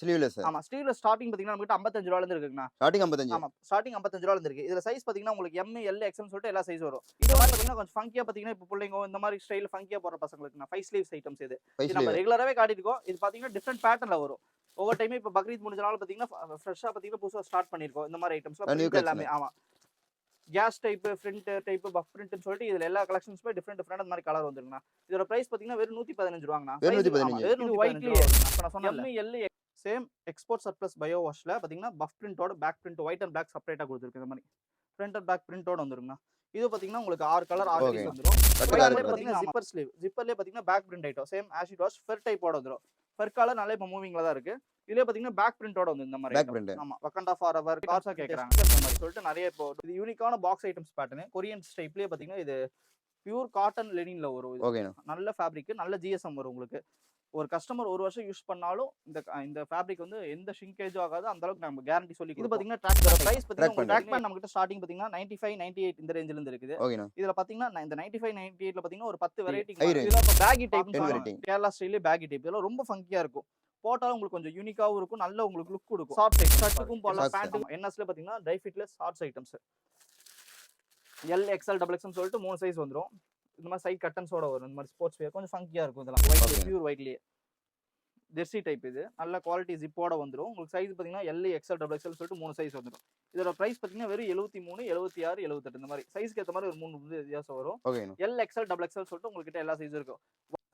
Sleeveless. ஆமா. Sleeveless starting பார்த்தீங்கன்னா, நம்மகிட்ட ரூ. 55ல இருந்து இருக்குங்கண்ணா. ஸ்டார்டிங் 55. ஆமா. ஸ்டார்ட்டிங் ரூ. 55ல இருந்து இருக்கு. இதுல சைஸ் பார்த்தீங்கன்னா, உங்களுக்கு எம், எல், எக்ஸ்ன்னு சொல்லிட்டு எல்லா சைஸ் வரும். இது வந்து பார்த்தீங்கன்னா, கொஞ்சம் ஃபங்கியா பார்த்தீங்கன்னா, இப்போ புள்ளைங்க இந்த மாரி ஸ்டைல் ஃபங்கியா போடுற பசங்களுக்குண்ணா. 5 ஸ்லீவ்ஸ் ஐட்டம்ஸ் இது. 5 இது நம்ம ஸ்லீவ். ரெகுலராவே காட்டியிருக்கோம். இது பார்த்தீங்கன்னா, டிஃபரெண்ட் பேட்டர்ன்ல வரும். ஒவ்வொரு டைமும் இப்போ பக்ரீத் முடிஞ்ச நாள் பார்த்தீங்கன்னா, ஃப்ரெஷ்ஷா பார்த்தீங்கன்னா, புதுசா ஸ்டார்ட் பண்ணியிருக்கோம். இந்த மாரி ஐட்டம்ஸ்லாம் நியூ பிரிண்ட் கலெக்ஷன். எல்லாமே. ஆமா. Case type, front type, puff பிரிண்ட்னு சொல்லிட்டு இதுல எல்லா கலெக்ஷன்ஸுமே டிஃபரெண்ட் டிஃபரெண்ட் அந்த மாரி கலர் வந்துருங்கண்ணா. இதோட பிரைஸ் பார்த்தீங்கன்னா, வெறும் ரூ. 115 ரூவாங்கண்ணா. வெறும் சைஸ் ஆமா. 115. வெறும் ஒயிட்லயே இப்ப நான் சொன்னேன்ல. M, L same export surplus bio வாஷ்ல பார்த்தீங்கன்னா, பஃப் பிரிண்டோட back print white and black செப்பரேட்டா குடுத்துருக்கு இந்த மாரி. ஃப்ரண்ட் அண்ட் பேக் பிரிண்டோட வந்துருங்கண்ணா. இது பார்த்தீங்கன்னா, உங்களுக்கு 6 கலர் 6 ஓகே. சைஸ் வந்துரும். கட்டுக்கு 6 ஒயிட்லயே கலர். பார்த்தீங்கன்னா, ஜிப்பர் ஸ்லீவ். ஜிப்பர்லயே பார்த்தீங்கன்னா, back print item. Same as it was fur டைப்போட வந்துரும். ஃபர் காலர் நல்லா இப்ப மூவிங்ல தான் இருக்கு. இதுலயே பார்த்தீங்கன்னா, பேக் பிரிண்டோட வந்து இந்த மாரி பேக் ஐட்டம். பிரிண்ட். ஆமா. வக்கண்டா ஃபாரெவர் கார்ஸா கேக்குறாங்க. இந்த மாரி சொல்லிட்டு நெறைய இப்போ இது யூனிக்கான பாக்ஸ் ஐட்டம்ஸ் பேட்டர்ன். கொரியன் டைப்லயே பார்த்தீங்கன்னா, இது பியூர் காட்டன் லெனின்ல வரும் இது. ஓகேண்ணா. நல்ல ஃபேப்ரிக், நல்ல ஜிஎஸ்எம் வரும் உங்களுக்கு. ஒரு கஸ்டமர் 1 வருஷம் யூஸ் பண்ணாலும் இந்த ஃபேப்ரிக் வந்து எந்த ஷ்ரிங்கேஜும் ஆகாது. அந்த அளவுக்கு நம்ம கேரண்டி சொல்லி இது பார்த்தீங்கன்னா, ட்ராக் பிரைஸ் பார்த்தீங்கன்னா, உங்களுக்கு ட்ராக் பேண்ட் நம்மகிட்ட ஸ்டார்ட்டிங் பார்த்தீங்கன்னா 95, 98 இந்த ரேஞ்சில இருந்து இருக்குது. ஓகேண்ணா. இதுல பார்த்தீங்கன்னா, இந்த 95, 98ல பார்த்தீங்கன்னா ஒரு 10 வெரைட்டி ஹை ரேஞ்ச். இதெல்லாம் இப்ப பேகி டைப் 10 வெரைட்டி. கேரளா ஸ்டைல்லே பேகி டைப். இதெல்லாம் ரொம்ப ஃபங்கியா இருக்கும். போட்டாலும் உங்களுக்கு கொஞ்சம் யூனிக்காவும் இருக்கும். நல்ல உங்களுக்கு லுக் குடுக்கும். ஷார்ட்ஸ் ஐட்டம் ஷர்ட்டுக்கும் போடலாம், Shorts. பேண்ட்டுக்கும். என்எஸ்ல பார்த்தீங்கன்னா, ட்ரை ஃபிட்லெஸ் shorts items. L, XL, double எக்ஸ்எல்னு சொல்லிட்டு 3 சைஸ் வந்துரும். இந்த மாரி சைட் கட்டன்ஸோட வரும். இந்த மாரி ஸ்போர்ட்ஸ் வியர் கொஞ்சம் ஃபங்கியா இருக்கும் இதெல்லாம். ஒயிட்லயே Okay. பியூர் ஒயிட்லயே. ஜெர்சி டைப் இது. நல்ல குவாலிட்டி ஜிப்போட வந்துரும். உங்களுக்கு சைஸ் பார்த்தீங்கன்னா, எல், எக்ஸ்எல், டபுள் எக்ஸ்எல் சொல்லிட்டு 3 சைஸ் வந்துரும். இதோட பிரைஸ் பார்த்தீங்கன்னா, வெறும் 73, 76, 78 இந்த மாரி. சைஸ்க்கு ஏத்த மாரி ஒரு 3 வந்து வித்தியாசம் வரும். ஓகேண்ணா. எல், எக்ஸ்எல், டபுள் எக்ஸ்எல் சொல்லிட்டு உங்ககிட்ட எல்லா சைஸும் இருக்கும்.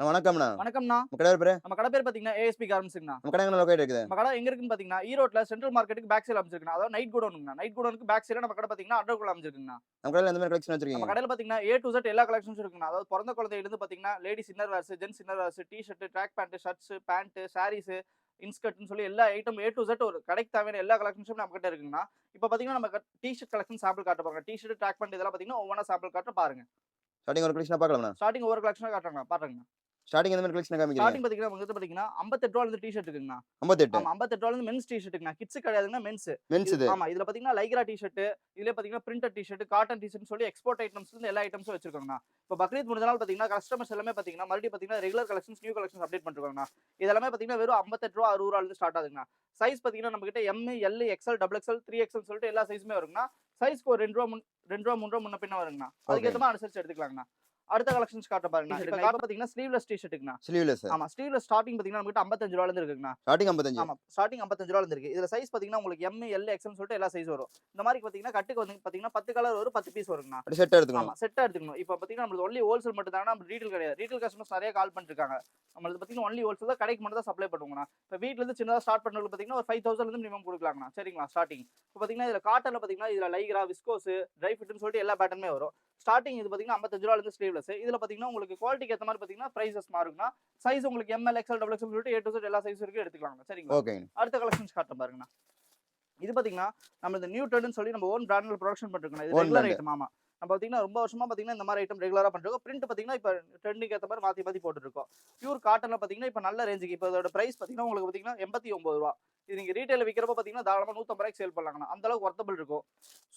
வணக்கம்ண்ணா. வணக்கம்ண்ணா. உங்க கடை பேரு? நம்ம கடை பேர் பார்த்தீங்கன்னா, ஏஎஸ்பி கார்மெண்ட்ஸ்ங்கண்ணா. நம்ம கடை எங்க லொகேட் இருக்குது? நம்ம கடை எங்க இருக்குன்னு பார்த்தீங்கன்னா, ஈரோட்ல சென்ட்ரல் மார்க்கெட்டுக்கு பேக் சைடுல அமைச்சிருக்குண்ணா. அதாவது நைட் குடோனுங்கண்ணா. நைட் குடோனுக்கு பேக் சைடுல நம்ம கடை பார்த்தீங்கன்னா, அண்டர்குள்ள அமைச்சிருக்குங்கண்ணா. நம்ம கடையில எந்த மாதிரி கலெக்ஷன் நம்ம வச்சிருக்கீங்க? கடையில பார்த்தீங்கன்னா, ஏ டூ Z எல்லா கலெக்ஷன்ஸும் இருக்குங்கண்ணா. அதாவது பிறந்த குழந்தையில இருந்து பார்த்தீங்கன்னா, ladies inner wears, gents inner wears, T shirt, track pant, shirts, pant, sarees, இன்ஸ்கர்ட்னு சொல்லி எல்லா ஐட்டம் ஏ டூ Z ஒரு கடைக்கு தேவையான எல்லா கலெக்ஷன்ஸும் நம்ம கிட்ட இருக்குங்கண்ணா. இப்போ பார்த்தீங்கன்னா, நம்ம டீ ஷர்ட் கலெக்ஷன் சாம்பிள் காட்ட போறோம். டீ ஷர்ட், ட்ராக் பேண்ட் இதெல்லாம் பார்த்தீங்கன்னா, ஒவ்வொன்றா சாம்பிள் காட்டுறேன் பாருங்க. ஸ்டார்டிங் ஒரு கலெக்ஷனா பார்க்கலாம்ண்ணா. ஸ்டார்டிங் ஒவ்வொரு கலெக்ஷனா காட்டுறேங்கண்ணா. பாருங்கண்ணா. ஸ்டார்டிங் எந்த மாதிரி கலெக்ஷன் காமிக்கிறீங்க? ஸ்டார்டிங் பார்த்தீங்கன்னா, நம்மகிட்ட பார்த்தீங்கன்னா, ரூ. 58 இருந்து டீ ஷர்ட் இருக்குங்கண்ணா. 58. ஆமா. ரூ. 58 மென்ஸ் டீ ஷர்ட்டுங்கண்ணா. கிட்ஸ் கிடையாதுங்கண்ணா, மென்ஸ். மென்ஸ் இது. ஆமா. இதுல பார்த்தீங்கன்னா, லைக்ரா டீ ஷர்ட், இதுலயே பார்த்தீங்கன்னா, printed T shirt, cotton T ஷர்ட்னு சொல்லி எக்ஸ்போர்ட் ஐட்டம்ஸ்ல இருந்து எல்லா ஐட்டம்ஸும் வச்சிருக்கோங்கண்ணா. இப்போ பக்ரீத் முடிஞ்ச நாள் பார்த்தீங்கன்னா, கஸ்டமர்ஸ் எல்லாமே பார்த்தீங்கன்னா, மறுபடியும் பார்த்தீங்கன்னா, regular collections, new collections update பண்ணிருக்காங்கண்ணா. இதெல்லாமே பார்த்தீங்கன்னா, வெறும் ரூ. 58, ரூ. 60 இருந்து ஸ்டார்ட் ஆகுதுங்கண்ணா. சைஸ் பார்த்தீங்கன்னா, நம்மகிட்ட M, L, XL, double XL, 3XL சொல்லிட்டு எல்லா சைஸுமே வருங்கண்ணா. சைஸ்க்கு ஒரு ரூ. 2 ரூ. 3 முன்ன பின்ன வருங்கண்ணா. அதுக்கேத்த மாதிரி அனுசரிச்சு எடுத்துக்கலாங்கண்ணா. அடுத்த கலெக்ஷன்ஸ் காட்ட பாருங்க. இப்போ பார்த்தீங்கன்னா, ஸ்லீவ்லெஸ் டீ ஷர்ட்டுங்கண்ணா. ஸ்லீவ்லெஸ். ஆமா. ஸ்லீவ்லெஸ் ஸ்டார்ட்டிங் பார்த்தீங்கன்னா, நம்மகிட்ட ரூ. 55 இருந்து இருக்குங்கண்ணா. ஸ்டார்டிங் 55. ஆமா. ஸ்டார்ட்டிங் ரூ. 55 இருந்து இருக்கு. இதுல சைஸ் பார்த்தீங்கன்னா, உங்களுக்கு எம், எல், எக்ஸ்எல்னு சொல்லிட்டு எல்லா சைஸ் வரும். இந்த மாரி பார்த்தீங்கன்னா, கட்டுக்கு வந்து பார்த்தீங்கன்னா, 10 கலர் வரும், 10 பீஸ் வருங்கண்ணா. அப்படி செட் எடுத்துக்கணும். ஆமா. செட்டா எடுத்துக்கணும். இப்போ பார்த்தீங்கன்னா, நம்மளுக்கு ஒன்லி ஹோல்சேல் மட்டும் தானா, நம்ம ரீட்டெயில் கிடையாது. ரீட்டெயில் கஸ்டமர்ஸ் நெறைய கால் பண்ணிட்டு இருக்காங்க. நம்மளுக்கு பார்த்தீங்கன்னா, ஒன்லி ஹோல்சேல் தான், கடைக்கு மட்டும் தான் சப்ளை பண்ணுவோங்கண்ணா. இப்போ வீட்ல இருந்து சின்னதா ஸ்டார்ட் பண்றவங்களுக்கு பார்த்தீங்கன்னா, ஒரு 5000 இருந்து மினிமம் குடுக்கலாங்கண்ணா. சரிங்களா? ஸ்டார்ட்டிங். இப்போ பார்த்தீங்கன்னா, இதுல காட்டன்ல பார்த்தீங்கன்னா, இதுல லைக்ரா, விஸ்கோஸ், ட்ரை ஃபிட்னு சொல்லிட்டு எல்லா பேட்டர்னுமே வரும். ஸ்டார்ட்டிங் இது பார்த்தீங்கன்னா, ரூ. 55 இருந்து ஸ்லீவ்லெஸ். இதுல பார்த்தீங்கன்னா, உங்களுக்கு குவாலிட்டிக்கு ஏத்த மாதிரி பார்த்தீங்கன்னா, பிரைஸஸ் மாறுங்கண்ணா. சைஸ் உங்களுக்கு எம்எல், எக்ஸ்எல், டபுள் எக்ஸ்எல் சொல்லிட்டு ஏ டூ Z எல்லா சைஸ் வரைக்கும் எடுத்துக்கலாங்க. சரிங்களா? ஓகேங்க. அடுத்த கலெக்ஷன்ஸ் காட்டுறேன் பாருங்கண்ணா. இது பார்த்தீங்கன்னா, நம்ம இந்த நியூ ட்ரெண்ட்னு சொல்லி நம்ம ஓன் பிராண்ட்ல ப்ரொடக்ஷன் பண்ணிருக்கோம். இது Own ரெகுலர் brand. ஐட்டம். ஆமா. நம்ம பார்த்தீங்கன்னா, ரொம்ப வருஷமா பார்த்தீங்கன்னா, இந்த மாதிரி ஐட்டம் ரெகுலரா பண்ணிருக்கோம். பிரிண்ட் பார்த்தீங்கன்னா, இப்போ ட்ரெண்டுக்கு ஏத்த மாதிரி மாத்தி மாத்தி போட்டுட்டு இருக்கோம். பியூர் காட்டன்ல பார்த்தீங்கன்னா, இப்போ நல்ல ரேஞ்சுக்கு இப்போ இதோட பிரைஸ் பார்த்தீங்கன்னா, உங்களுக்கு பார்த்தீங்கன்னா ரூ. 89. இது நீங்க ரீட்டைல்ல விக்கிறப்ப பார்த்தீங்கன்னா, தாராளமா ரூ. 150 சேல் பண்ணலாங்கண்ணா. அந்த அளவுக்கு வொர்த்தபிள் இருக்கும்.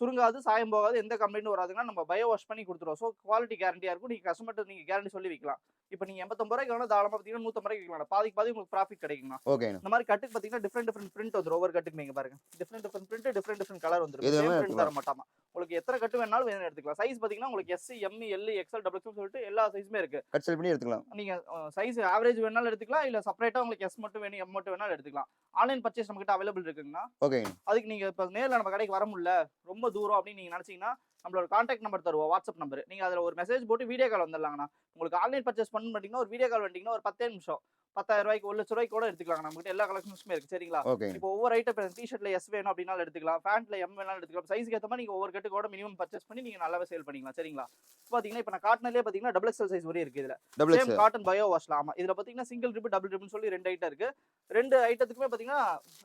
சுருங்காது, சாயம் போகாது, எந்த கம்ப்ளைண்ட்டும் வராதுங்கன்னா, நம்ம பயோ வாஷ் பண்ணி குடுத்துருவோம். ஸோ குவாலிட்டி கேரண்டியா இருக்கும். நீங்க கஸ்டமர்ட்ட நீங்க கேரண்டி சொல்லி விக்கலாம். இப்போ நீங்க ரூ. 89 வேணா தாராளமா பார்த்தீங்கன்னா, ரூ. 150 விக்கலாம். பாதிக்கு பாதி உங்களுக்கு ப்ராஃபிட் கிடைக்குங்கண்ணா. ஓகேண்ணா. இந்த மாதிரி கட்டுக்கு பார்த்தீங்கன்னா, டிஃபரெண்ட் பிரிண்ட் வந்துரும். ஒவ்வொரு கட்டுக்கு நீங்க பாருங்க. டிஃபரெண்ட் பிரிண்ட், டிஃபரெண்ட் கலர் வந்துரும். எதுவுமே சேம் பிரிண்ட் தர எடுத்துக்கலாம். மாட்டாமா. உங்களுக்கு எத்தனை கட்டு வேணாலும் எடுத்துக்கலாம். சைஸ் பார்த்தீங்கன்னா, உங்களுக்கு S, M, L, XL, double XL சொல்லிட்டு எல்லா சைஸுமே இருக்கு. கட் செல் பண்ணி எடுத்துக்கலாம். நீங்க சைஸ் ஆவரேஜ் வேணாலும் எடுத்துக்கலாம். இல்ல செப்பரேட்டா உங்களுக்கு எஸ் மட்டும் வேணும், எம் மட்டும் வேணாலும் எடுத்துக்கலாம். ஆன்லைன் பர்ச்சேஸ் நம்மகிட்ட அவைலபிள் இருக்குங்கண்ணா. ஓகேங்க. அதுக்கு நீங்க இப்ப நேர்ல நம்ம கடைக்கு வர முடியல, ரொம்ப தூரம் அப்படின்னு நீங்க நினைச்சீங்கன்னா, நம்மளோட கான்டாக்ட் நம்பர் தருவோம், வாட்ஸ்அப் நம்பர். நீங்க அதுல ஒரு மெசேஜ் போட்டு வீடியோ கால் வந்துடலாங்கண்ணா. உங்களுக்கு ஆன்லைன் பர்ச்சேஸ் பண்ணணும் பார்த்தீங்கன்னா, ஒரு வீடியோ கால் வந்துட்டீங்கன்னா, ஒரு 10 நிமிஷம். ரூ. 10,000 ரூ. 1,00,000 கூட எடுத்துக்கலாம். நம்மகிட்ட எல்லா கலெக்ஷன்ஸுமே இருக்கு. சரிங்களா? ஓகேங்க. இப்போ ஒவ்வொரு ஐட்டம் இப்போ டீ ஷர்ட்ல எஸ் வேணும் அப்படினாலும் எடுத்துக்கலாம். பேண்ட்ல எம் வேணாலும் எடுத்துக்கலாம். சைஸ்க்கு ஏத்த மாதிரி நீங்க ஒவ்வொரு கட்டு கூட மினிமம் பர்ச்சேஸ் பண்ணி நீங்க நல்லாவே சேல் பண்ணிக்கலாம். சரிங்களா? பாத்தீங்கன்னா, இப்போ நான் காட்டன்லயே பாத்தீங்கன்னா, டபுள் எக்ஸ்எல் சைஸ் வரையும் இருக்கு இதுல. Double same X. Cotton bio வாஷ்ல. ஆமா. இதுல பாத்தீங்கன்னா, சிங்கிள் ரிப், டபுள் ரிப்னு சொல்லி 2 ஐட்டம் இருக்கு. 2 ஐட்டத்துக்குமே பாத்தீங்கன்னா,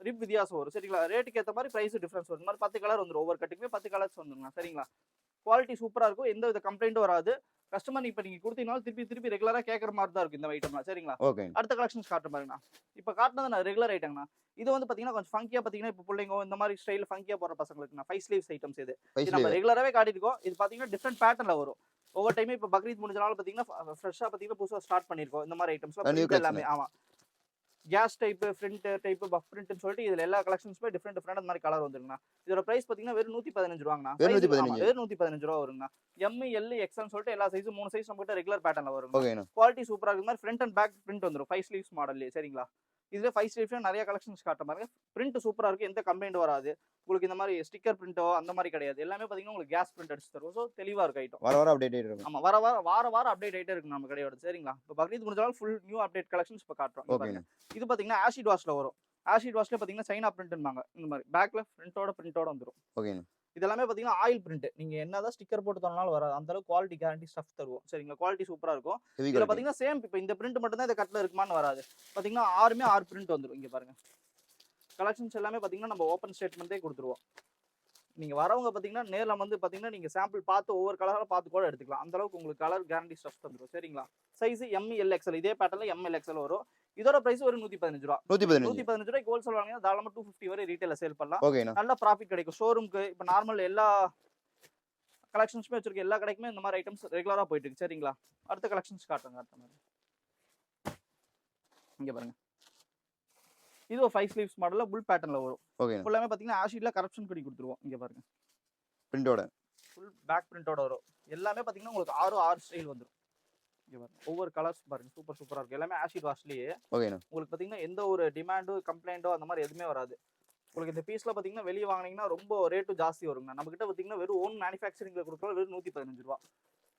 ரிப் வித்தியாசம் வரும். சரிங்களா? ரேட்டுக்கு ஏத்த மாதிரி பிரைஸ் டிஃபரன்ஸ் வரும். இந்த மாதிரி 10 கலர் வந்துரும். ஒவ்வொரு கட்டுக்குமே 10 கலர்ஸ் வந்துருங்க. சரிங்களா? குவாலிட்டி சூப்பரா இருக்கும். எந்த வித கம்ப்ளைண்ட்டும் வராது. கஸ்டமர் இப்ப நீங்க குடுத்தீங்கனாலும் திருப்பி ரெகுலரா கேக்குற மாதிரி தான் இருக்கும் இந்த ஐட்டம்லாம். சரிங்களா? ஓகேங்க. அடுத்த கலெக்ஷன்ஸ் காட்டுறேன் பாருங்கண்ணா. இப்ப காட்டுனது நான் ரெகுலர் ஐட்டம்ண்ணா. இது வந்து பாத்தீங்கன்னா, கொஞ்சம் ஃபங்கியா பாத்தீங்கன்னா, இப்போ புள்ளைங்க இந்த மாதிரி ஸ்டைல் ஃபங்கியா போடுற பசங்களுக்குண்ணா. 5 ஸ்லீவ்ஸ் ஐட்டம்ஸ் இது. 5 இது நம்ம ஸ்லீவ். ரெகுலராவே காட்டியிருக்கோம். இது பாத்தீங்கன்னா, டிஃபரெண்ட் பேட்டர்ன்ல வரும். ஒவ்வொரு டைமும் இப்போ பக்ரீத் முடிஞ்ச நாள் பாத்தீங்கன்னா, ஃப்ரெஷ்ஷா பாத்தீங்கன்னா புதுசா ஸ்டார்ட் பண்ணியிருக்கோம். இந்த மாதிரி ஐட்டம்ஸ்லாம் நியூ பிரிண்ட் எல்லாமே. கலெக்ஷன். ஆமா. Case type, front type, puff பிரிண்ட்னு சொல்லிட்டு இதுல எல்லா கலெக்ஷன்ஸுமே டிஃப்ரெண்ட் அந்த மாதிரி கலர் வந்துருங்கண்ணா. இதோட பிரைஸ் பாத்தீங்கன்னா வெறும் 115 ரூபாங்கண்ணா. வெறும் Size ஆமா 115. வெறும் 115 ரூபா வருங்கண்ணா. எம், எல், எக்ஸ்எல்னு சொல்லிட்டு எல்லா சைஸும் 3 சைஸ் நம்ம கிட்ட ரெகுலர் பேட்டர்ன்ல வருங்க. ஓகேண்ணா. குவாலிட்டி சூப்பரா இருக்கு. மாதிரி ஃப்ரண்ட் அண்ட் பேக் பிரிண்ட் வந்துரும் 5 ஸ்லீவ்ஸ் மாடல்லே. சரிங்களா? இதுல 5 ஸ்லீவ்ஸ்ல நிறைய கலெக்ஷன்ஸ் காட்டுற பாருங்க. பிரிண்ட் சூப்பரா இருக்கு. எந்த கம்ப்ளைண்ட் வராது. உங்களுக்கு இந்த மாதிரி ஸ்டிக்கர் பிரிண்டோ அந்த மாதிரி கிடையாது. எல்லாமே பாத்தீங்கன்னா உங்களுக்கு கேஸ் பிரிண்ட் அடிச்சு தருவோம். ஸோ தெளிவா இருக்கு ஐட்டம். வார வாரம் அப்டேட் ஆயிட்டு இருக்கும். ஆமா வாரம் அப்டேட் ஆயிட்டே இருக்கு நம்ம கடையோட. சரிங்களா? இப்போ பக்ரீத் முடிஞ்சாலும் ஃபுல் நியூ அப்டேட் கலெக்ஷன்ஸ் இப்போ காட்டுறோம். இங்க ஓகேண்ணா. பாருங்க. இது பாத்தீங்கன்னா ஆசிட் வாஷ்ல வரும். ஆசிட் வாஷ்ல பாத்தீங்கன்னா சைனா பிரிண்ட்பாங்க. இந்த மாதிரி பேக்ல பிரிண்டோட வந்துரும். ஓகேண்ணா. இதெல்லாமே பாத்தீங்கன்னா ஆயில் பிரிண்ட். நீங்க என்னதான் ஸ்டிக்கர் போட்டு தரனாலும் வராது. அந்த அளவுக்கு குவாலிட்டி கேரண்டி ஸ்டஃப் தருவோம். சரிங்களா? குவாலிட்டி சூப்பரா இருக்கும். ஹெவி இதுல குவாலிட்டி. பாத்தீங்கன்னா சேம் இப்போ இந்த பிரிண்ட் மட்டும் தான் இந்த கட்ல இருக்குமான்னு வராது. பாத்தீங்கன்னா 6 பிரிண்ட் வந்துரும். இங்க பாருங்க. கலெக்ஷன்ஸ் எல்லாமே பாத்தீங்கன்னா நம்ம ஓப்பன் ஸ்டேட்மெண்ட்டே கொடுத்துருவோம். நீங்க வரவங்க பாத்தீங்கன்னா நேர்ல வந்து பாத்தீங்கன்னா நீங்க சாம்பிள் பார்த்து ஒவ்வொரு கலரா பார்த்து கூட எடுத்துக்கலாம். அந்த அளவுக்கு உங்களுக்கு கலர் கேரண்டி ஸ்டஃப் தந்துரும். சரிங்களா? சைஸ் எம், எல், எக்ஸ்எல் இதே பேட்டர்ல எம், எல், எக்ஸ்எல் வரும். இதோட பிரைஸ் ஒரு 115 ரூபா. 115. 115 ரூபாய்க்கு ஹோல்சேல் வாங்கினா தாராளமா 250 வரை ரீட்டைல சேல் பண்ணலாம். ஓகேண்ணா. நல்ல ப்ராஃபிட் கிடைக்கும். ஷோரூம்க்கு இப்போ நார்மல் எல்லா கலெக்ஷன்ஸுமே வச்சிருக்க எல்லா கடைக்குமே இந்த மாதிரி ஐட்டம்ஸ் ரெகுலரா போயிட்டு இருக்கு. சரிங்களா? அடுத்த கலெக்ஷன்ஸ் காட்டுங்க. இங்க பாருங்க. இது ஒரு 5 ஸ்லீவ்ஸ் மாடல்ல புல் பேட்டர்ன்ல வரும். ஓகேண்ணா. ஃபுல்லாமே பாத்தீங்கன்னா ஆஷிட்ல கரப்ஷன் பண்ணி கொடுத்துருவோம். இங்க பாருங்க. பிரிண்டோட. ஃபுல் பேக் பிரிண்டோட வரும். எல்லாமே பாத்தீங்கன்னா உங்களுக்கு 6 ஸ்டைல் வந்துரும். இங்க பாருங்க. ஒவ்வொரு கலர்ஸ் பாருங்க. சூப்பரா இருக்கு. எல்லாமே ஆஷிட் வாஷ்லயே. ஓகேண்ணா. உங்களுக்கு பாத்தீங்கன்னா எந்த ஒரு டிமாண்டோ கம்ப்ளைண்டோ அந்த மாதிரி எதுவுமே வராது. உங்களுக்கு இந்த பீஸ்ல பாத்தீங்கன்னா வெளிய வாங்குனீங்கன்னா ரொம்ப ரேட்டும் ஜாஸ்தி வருங்க. நம்ம கிட்ட பாத்தீங்கன்னா வெறும் ஓன் மேனுஃபேக்சரிங்ல கொடுக்குறோம். வெறும் 115 ரூபா.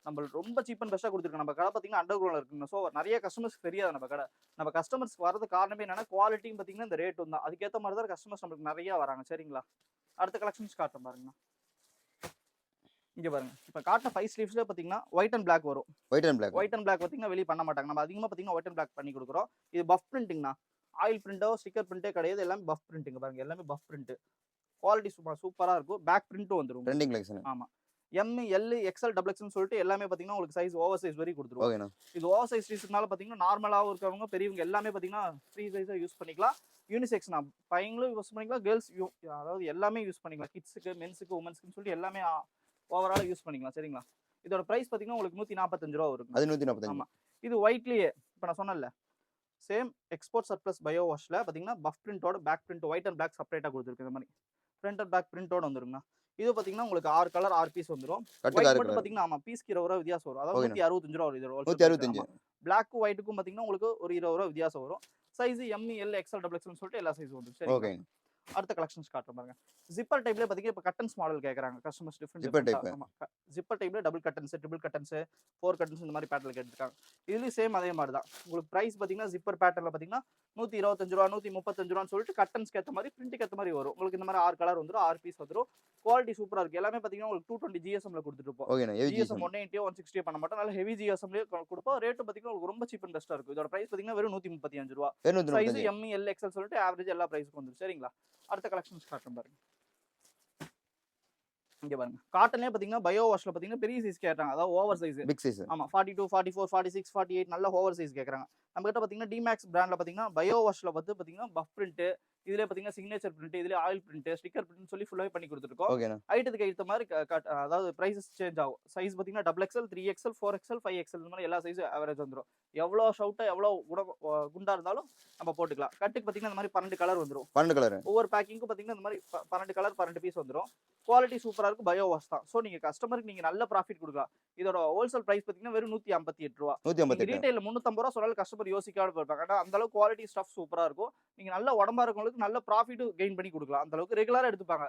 நம்ம ரொம்ப சீப் அண்ட் பெஸ்டா கொடுத்துருக்கோம். நம்ம கடை பாத்தீங்கன்னா அண்டர் கிரவுண்ட்ல இருக்குங்க. ஸோ நிறைய கஸ்டமர்ஸ்க்கு தெரியாது நம்ம கடை. நம்ம கஸ்டமர்ஸ்க்கு வரது காரணமே என்னன்னா குவாலிட்டியும் பாத்தீங்கன்னா இந்த ரேட்டும் தான். அதுக்கேற்ற மாதிரி தான் கஸ்டமர்ஸ் நம்மளுக்கு நிறைய வராங்க. சரிங்களா? அடுத்த கலெக்ஷன்ஸ் காட்டுறேன் பாருங்க. இங்க பாருங்க. இப்போ காட்டின 5 ஸ்லீவ்ஸ்ல பாத்தீங்கன்னா ஒயிட் அண்ட் பிளாக் வரும். White and black. White and black பாத்தீங்கன்னா வெளிய பண்ண மாட்டாங்க. நம்ம அதிகமா பாத்தீங்கன்னா ஒயிட் அண்ட் பிளாக் பண்ணி கொடுக்குறோம். இது பஃப் பிரிண்டிங்னா. ஆயில் பிரிண்டோ ஸ்டிக்கர் பிரிண்டே கிடையாது. எல்லாமே பஃப் பிரிண்டிங் பாருங்க. எல்லாமே பஃப் பிரிண்ட். குவாலிட்டி சூப்பரா இருக்கும். பேக் பிரிண்ட்டும் வந்துரும். Trending collection. ஆமா. எம், எல், எக்ஸ்எல், டபுள் எக்ஸ்எல்னு சொல்லிட்டு எல்லாமே பாத்தீங்கன்னா உங்களுக்கு சைஸ் ஓவர் சைஸ் வரை கொடுத்துருவோம். ஓகேண்ணா. இது ஓவர் சைஸ் டீஷர்ட்னால பாத்தீங்கன்னா நார்மலாவும் இருக்கவங்க பெரியவங்க எல்லாமே பாத்தீங்கன்னா ஃப்ரீ சைஸா யூஸ் பண்ணிக்கலாம். யூனிசெக்ஸ் நான் பையங்களும் யூஸ் பண்ணிக்கலாம். கேர்ள்ஸ் அதாவது எல்லாமே யூஸ் பண்ணிக்கலாம். கிட்ஸுக்கு, மென்ஸுக்கு, உமன்ஸ்க்குன்னு சொல்லிட்டு எல்லாமே ஓவரால் யூஸ் பண்ணிக்கலாம். சரிங்களா? இதோட பிரைஸ் பாத்தீங்கன்னா உங்களுக்கு 145 ரூபா வரும். அது 145. ஆமா. இது ஒயிட்லயே இப்போ நான் சொன்னேன்ல சேம் எக்ஸ்போர்ட் சர்ப்ளஸ் பயோ வாஷ்ல பாத்தீங்கன்னா பஃப் பிரிண்டோட back print white and black செப்பரேட்டா கொடுத்துருக்கு. இந்த மாதிரி ஃப்ரண்ட் அண்ட் பேக் பிரிண்டோட வந்துருங்க. இது பாத்தீங்கன்னா உங்களுக்கு 6 கலர் 6 பீஸ் வந்துரும். ஒயிட் மட்டும் பாத்தீங்கன்னா ஆமா பீஸ்க்கு 20 ரூபா வித்தியாசம் வரும். அதாவது 165 ரூபா வரும். இதோட 165. பிளாக்கும் ஒயிட்டுக்கும் பாத்தீங்கன்னா உங்களுக்கு ஒரு 20 ரூபா வித்தியாசம் வரும். Size M, L, XL, double எக்ஸ்எல்னு சொல்லிட்டு எல்லா சைஸும் வந்துரும். சரி. ஓகே. அடுத்த கலெக்ஷன்ஸ் காட்டுறேன் பாருங்க. ஜிப்பர் டைப்ல பாத்தீங்கன்னா இப்போ கட்டன்ஸ் மாடல் கேக்குறாங்க கஸ்டமர்ஸ். Zipper type. ஆமா. ஜிப்பர் டைப்ல டபுள் கட்டன்ஸ், ட்ரிபிள் கட்டன்ஸ், 4 கட்டன்ஸ் இந்த மாதிரி பேட்டர்ல கேட்டிருக்காங்க. இதுலயும் சேம் அதே மாதிரி தான். உங்களுக்கு பிரைஸ் பாத்தீங்கன்னா ஜிப்பர் பேட்டர்ல பாத்தீங்கன்னா 125 ரூபா 135 ரூபான்னு சொல்லிட்டு கட்டன்ஸ்க்கு ஏற்ற மாதிரி பிரிண்ட்க்கு ஏற்ற மாதிரி வரும். உங்களுக்கு இந்த மாதிரி 6 கலர் வந்துரும். 6 பீஸ் வந்துரும். குவாலிட்டி சூப்பரா இருக்கு. எல்லாமே பாத்தீங்கன்னா உங்களுக்கு 220 GSMல கொடுத்துட்டு இருப்போம். ஓகேண்ணா. ஹெவி GSM 180 160 பண்ண மாட்டோம். நல்ல ஹெவி GSMலயே கொடுப்போம். ரேட் பாத்தீங்கன்னா உங்களுக்கு ரொம்ப சீப் அண்ட் பெஸ்டா இருக்கும். இதோட பிரைஸ் பாத்தீங்கன்னா வெறும் 135 ரூபா. சைஸ் எம், எல், எக்ஸ்எல் சொல்லிட்டு ஆவரேஜ் எல்லா பிரைஸ்க்கும் வந்துரும். சரிங்களா? அடுத்த கலெக்ஷன்ஸ் காட்டுறேன் பாருங்க. இங்க பாருங்க. காட்டன்லயே பாத்தீங்கன்னா பயோ வாஷ்ல பாத்தீங்கன்னா பெரிய சைஸ் கேட்டாங்க. அதாவது ஓவர் சைஸ். Big size. ஆமா 42 44 46 48 நல்ல ஓவர் சைஸ் கேக்குறாங்க. நம்ம கிட்ட பாத்தீங்கன்னா டிமேக்ஸ் பிராண்ட்ல பாத்தீங்கன்னா பயோ வாஷ்ல வந்து பாத்தீங்கன்னா பஃப் பிரிண்ட், இதுல பாத்தீங்கன்னா சிக்னேச்சர் பிரிண்ட், இதுல ஆயில் பிரிண்ட், ஸ்டிக்கர் பிரிண்ட் சொல்லி ஃபுல்லாவே பண்ணி கொடுத்துருக்கோம். ஓகேண்ணா. ஹைட்டுக்கு ஏற்ற மாதிரி அதாவது பிரைசஸ் சேஞ்ச் ஆகும். சைஸ் பாத்தீங்கன்னா double XL, 3XL, 4XL, 5XL இந்த மாதிரி எல்லா சைஸும் ஆவரேஜ் வந்துரும். எவ்வளவு ஷவுட்டா எவ்வளவு குண்டா இருந்தாலும் நம்ம போட்டுக்கலாம். கட்டுக்கு பாத்தீங்கன்னா இந்த மாதிரி 12 கலர் வந்துரும். 12 கலர். ஒவ்வொரு பேக்கிங்க்கும் பாத்தீங்கன்னா இந்த மாதிரி 12 கலர் 12 பீஸ் வந்துரும். குவாலிட்டி சூப்பரா இருக்கும். பயோ வாஷ் தான். சோ நீங்க கஸ்டமருக்கு நீங்க நல்ல ப்ராஃபிட் கொடுக்கலாம். இதோட ஹோல்சேல் பிரைஸ் பாத்தீங்கன்னா வெறும் 158 ரூபா. 158. ரீட்டைல்ல 350 ரூபா சொன்னாலும் கஸ்டமர் யோசிக்காம போயிருப்பாங்க. ஆனா அந்த அளவுக்கு குவாலிட்டி ஸ்டஃப் சூப்பரா இருக்கும். நீங்க நல்ல உடம்பா இருக்கவங்களுக்கு நல்ல ப்ராஃபிட் கெயின் பண்ணி கொடுக்கலாம். அந்த அளவுக்கு ரெகுலரா எடுத்துப்பாங்க.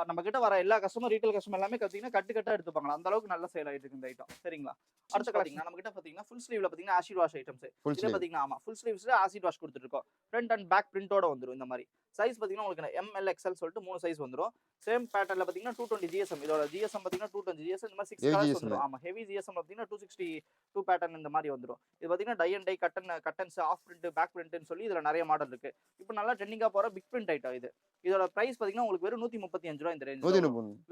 நம்ம கிட்ட வர எல்லா கஸ்டமர் ரீட்டைல் கஸ்டமர் எல்லாமே பாத்தீங்கன்னா கட்டா எடுத்துப்பாங்க. அந்த அளவுக்கு நல்ல சேல் ஆயிட்டு இருக்கு இந்த ஐட்டம். சரிங்களா? அடுத்த பாத்தீங்கன்னா நம்ம கிட்ட பாத்தீங்கன்னா ஃபுல் ஸ்லீவ்ல பாத்தீங்கன்னா ஆசிட் வாஷ் ஐட்டம்ஸ். இதுல பாத்தீங்கன்னா ஆமா ஃபுல் ஸ்லீவ்ஸ்ல ஆசிட் வாஷ் கொடுத்துட்டு இருக்கோம். ஃப்ரண்ட் அண்ட் பேக் பிரிண்டோட வந்துரும். இந்த மாதிரி சைஸ் பாத்தீங்கன்னா உங்களுக்கு எம், எல், எக்ஸ்எல் சொல்லிட்டு 3 சைஸ் வந்துரும். சேம் பேட்டர்ன்ல பாத்தீங்கன்னா 220 GSM. இதோட GSM பாத்தீங்கன்னா 220 GSM. இந்த மாதிரி 6 கலர்ஸ் வந்துரும். ஆமா ஹெவி GSM பாத்தீங்கன்னா 262 பேட்டர்ன் இந்த மாதிரி வந்துரும். இது பாத்தீங்கன்னா tie and tie cottons, off print, back பிரிண்ட்னு சொல்லி இதுல நிறைய மாடல் இருக்கு. இப்போ நல்லா ட்ரெண்டிங்கா போற பிக் பிரிண்ட் ஐட்டம் இது. இதோட பிரைஸ் பாத்தீங்கன்னா உங்களுக்கு வெறும் 135 ரூபா இந்த ரேஞ்ச்.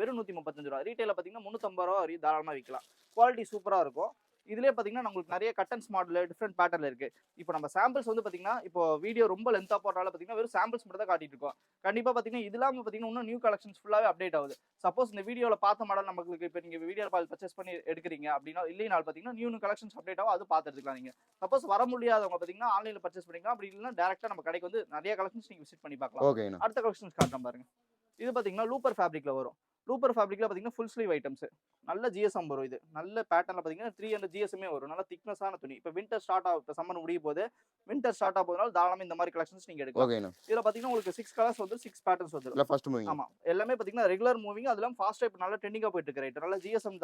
வெறும் 135 ரூபா. ரீட்டைல பாத்தீங்கன்னா 350 ரூபா வரை தாராளமா விக்கலாம். குவாலிட்டி சூப்பரா இருக்கும். இதுலயே பாத்தீங்கன்னா உங்களுக்கு நிறைய கட்டன்ஸ் மாடல் டிஃப்ரெண்ட் பேட்டர்ல இருக்கு. இப்போ நம்ம சாம்பிள்ஸ் வந்து பாத்தீங்கன்னா இப்போ வீடியோ ரொம்ப லென்த்தா போறனால பாத்தீங்கன்னா வெறும் சாம்பிள்ஸ் மட்டும் தான் காட்டிட்டு இருக்கோம். கண்டிப்பா பாத்தீங்கன்னா இது இல்லாம பாத்தீங்கன்னா இன்னும் நியூ கலெக்ஷன்ஸ் ஃபுல்லாவே அப்டேட் ஆகுது. சப்போஸ் இந்த வீடியோல பார்த்த மாடல் நமக்கு இப்போ நீங்க வீடியோ கால் பர்ச்சேஸ் பண்ணி எடுக்கிறீங்க அப்படின்னா இல்லைனாலும் பாத்தீங்கன்னா நியூ கலெக்ஷன்ஸ் அப்டேட் ஆகும், அது பார்த்து எடுத்துக்கலாம் நீங்க. சப்போஸ் வர முடியாதவங்க பாத்தீங்கன்னா ஆன்லைன்ல பர்ச்சேஸ் பண்ணிக்கலாம், அப்படி இல்லைன்னா டைரக்டா நம்ம கடைக்கு வந்து நிறைய கலெக்ஷன்ஸ் நீங்க விசிட் பண்ணி பார்க்கலாம். ஓகேண்ணா. அடுத்த கலெக்ஷன்ஸ் காட்டுறேன் பாருங்க. இது பாத்தீங்கன்னா லூப்பர் ஃபேப்ரிக்ல வரும். லூப்பர் ஃபேப்ரிக்ல பாத்தீங்கன்னா ஃபுல் ஸ்லீவ் ஐட்டம்ஸ். நல்ல ஜிஎஸ்எம் வரும் இது. நல்ல பேட்டர்ன்ல பாத்தீங்கன்னா 300 ஜிஎஸ்எம்மே வரும். நல்ல திக்னஸான துணி. இப்போ வின்டர் ஸ்டார்ட் ஆகும். இப்போ சம்மர் முடிய போது வின்டர் ஸ்டார்ட் ஆகுறதுனால தாராளமா இந்த மாதிரி கலெக்ஷன்ஸ் நீங்க எடுக்கலாம். ஓகேண்ணா. இதுல பாத்தீங்கன்னா உங்களுக்கு 6 கலர்ஸ் வந்து 6 பேட்டர்ன்ஸ் வந்துரும். இல்ல ஃபர்ஸ்ட் மூவிங். ஆமா. எல்லாமே பாத்தீங்கன்னா ரெகுலர் மூவிங், அதெல்லாம் ஃபாஸ்ட் டைப் நல்ல ட்ரெண்டிங்கா போயிட்டு இருக்கு ரைட். நல்ல ஜிஎஸ்எம்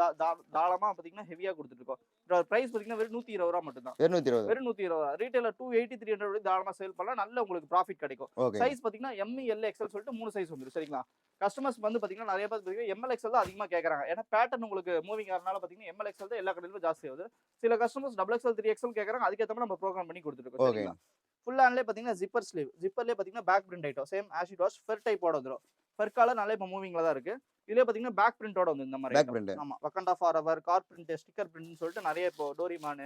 தாராளமா பாத்தீங்கன்னா ஹெவியா கொடுத்துட்டு இருக்கோம். இதோட பிரைஸ் பாத்தீங்கன்னா வெறும் 120 ரூபாய் மட்டும் தான். 220. வெறும் 120. ரீட்டைலர் 280 300 தாராளமா சேல் பண்ணலாம். நல்ல உங்களுக்கு ப்ராஃபிட் கிடைக்கும். ஓகே. சைஸ் பாத்தீங்கன்னா எம், எல், எக்ஸ்எல் சொல்லிட்டு 3 சைஸ் வந்துரும். சரிங்களா? கஸ்டமர்ஸ் வந்து பாத்தீங்கன்னா நிறைய பேர் பாத்தீங்கன்னா எம்எல் எக்ஸ்எல் தான் அதிகமா கேக்குறாங்க. ஏன்னா பேட்டர்ன் உங்களுக்கு மூவிங் ஆறனால பாத்தீங்கன்னா எம்எல் எக்ஸ்எல் தான் எல்லா கடையிலும் ஜாஸ்தி ஆகுது. சில கஸ்டமர்ஸ் டபுள் எக்ஸ்எல் 3 எக்ஸ்எல் கேக்குறாங்க. அதுக்கு ஏத்த மாதிரி நம்ம ப்ரோகிராம் பண்ணி கொடுத்துட்டு இருக்கோம். ஓகே. சரிங்களா? ஃபுல் ஹேண்ட்லயே பாத்தீங்கன்னா ஜிப்பர் ஸ்லீவ். ஜிப்பர்லயே பாத்தீங்கன்னா back print item. Same as it was fur டைப்போட வந்துரும். ஃபர் காலர் நல்ல இப்ப மூவிங்ல தான் இருக்கு. இதுலயே பாத்தீங்கன்னா பேக் பிரிண்டோட வந்து இந்த மாதிரி பேக் பிரிண்ட். ஆமா. வக்கண்டா ஃபார்எவர், கார் பிரிண்ட், ஸ்டிக்கர் பிரிண்ட்னு சொல்லிட்டு நிறைய இப்போ டோரிமான்,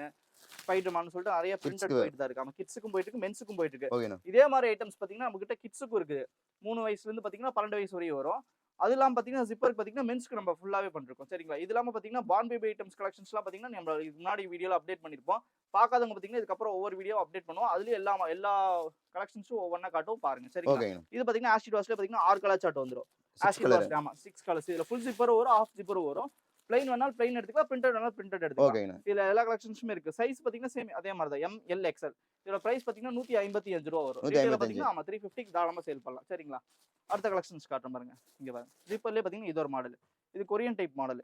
ஸ்பைடர்மேன் சொல்லிட்டு நிறைய பிரிண்டட் போயிட்டு தான் இருக்கு. ஆமா. கிட்ஸுக்கும் போயிட்டு இருக்கு, மென்ஸுக்கும் போயிட்டு இருக்கு. ஓகேண்ணா. இதே மாதிரி ஐட்டம்ஸ் பாத்தீங்கன்னா நம்ம கிட்ட கிட்ஸுக்கும் இருக்குது. 3 வயசுல இருந்து பாத்தீங்கன்னா 12 வயசு வரையும் வரும். அது இல்லாம பாத்தீங்கன்னா ஜிப்பருக்கு பாத்தீங்கன்னா மென்ஸ்க்கு நம்ம ஃபுல்லாவே பண்ணிருக்கோம். சரிங்களா? இது இல்லாம பாத்தீங்கன்னா பார்ன் பேபி ஐட்டம்ஸ் கலெக்ஷன்ஸ்லாம் பாத்தீங்கன்னா நம்ம இதுக்கு முன்னாடி வீடியோல அப்டேட் பண்ணிருப்போம். பார்க்காதவங்க பாத்தீங்கன்னா இதுக்கப்புறம் ஒவ்வொரு வீடியோ அப்டேட் பண்ணுவோம். அதுலயும் எல்லா கலெக்ஷன்ஸும் ஒவ்வொன்றா காட்டும் பாருங்க. சரிங்களா? ஓகேண்ணா. இது பாத்தீங்கன்னா ஆஷிட் வாஷ்ல பாத்தீங்கன்னா 6 கலர் சார்ட் வந்துரும். 6 ஆஷிட் கலர். வாஷ் ஆமா 6 கலர்ஸ். இதுல ஃபுல் ஜிப்பரும் வரும், ஹாஃப் ஜிப்பரும் வரும். பிளைன் வேணாலும் பிளைன் எடுத்துக்கலாம், பிரிண்டட் வேணாலும் பிரிண்டட் எடுத்துக்கலாம். ஓகேண்ணா. இதுல எல்லா கலெக்ஷன்ஸுமே இருக்கு. சைஸ் பாத்தீங்கன்னா சேம் அதே மாதிரி தான். M, L, XL. இதோட பிரைஸ் பாத்தீங்கன்னா 155 ரூபாய் வரும். ரீட்டைல பாத்தீங்கன்னா ஆமா 350 தாராளமா சேல் பண்ணலாம். சரிங்களா? அடுத்த கலெக்ஷன்ஸ் காட்டுறேன் பாருங்க. இங்க பாருங்க. ஜிப்பர்லயே பாத்தீங்கன்னா இது ஒரு மாடல். இது Korean type model.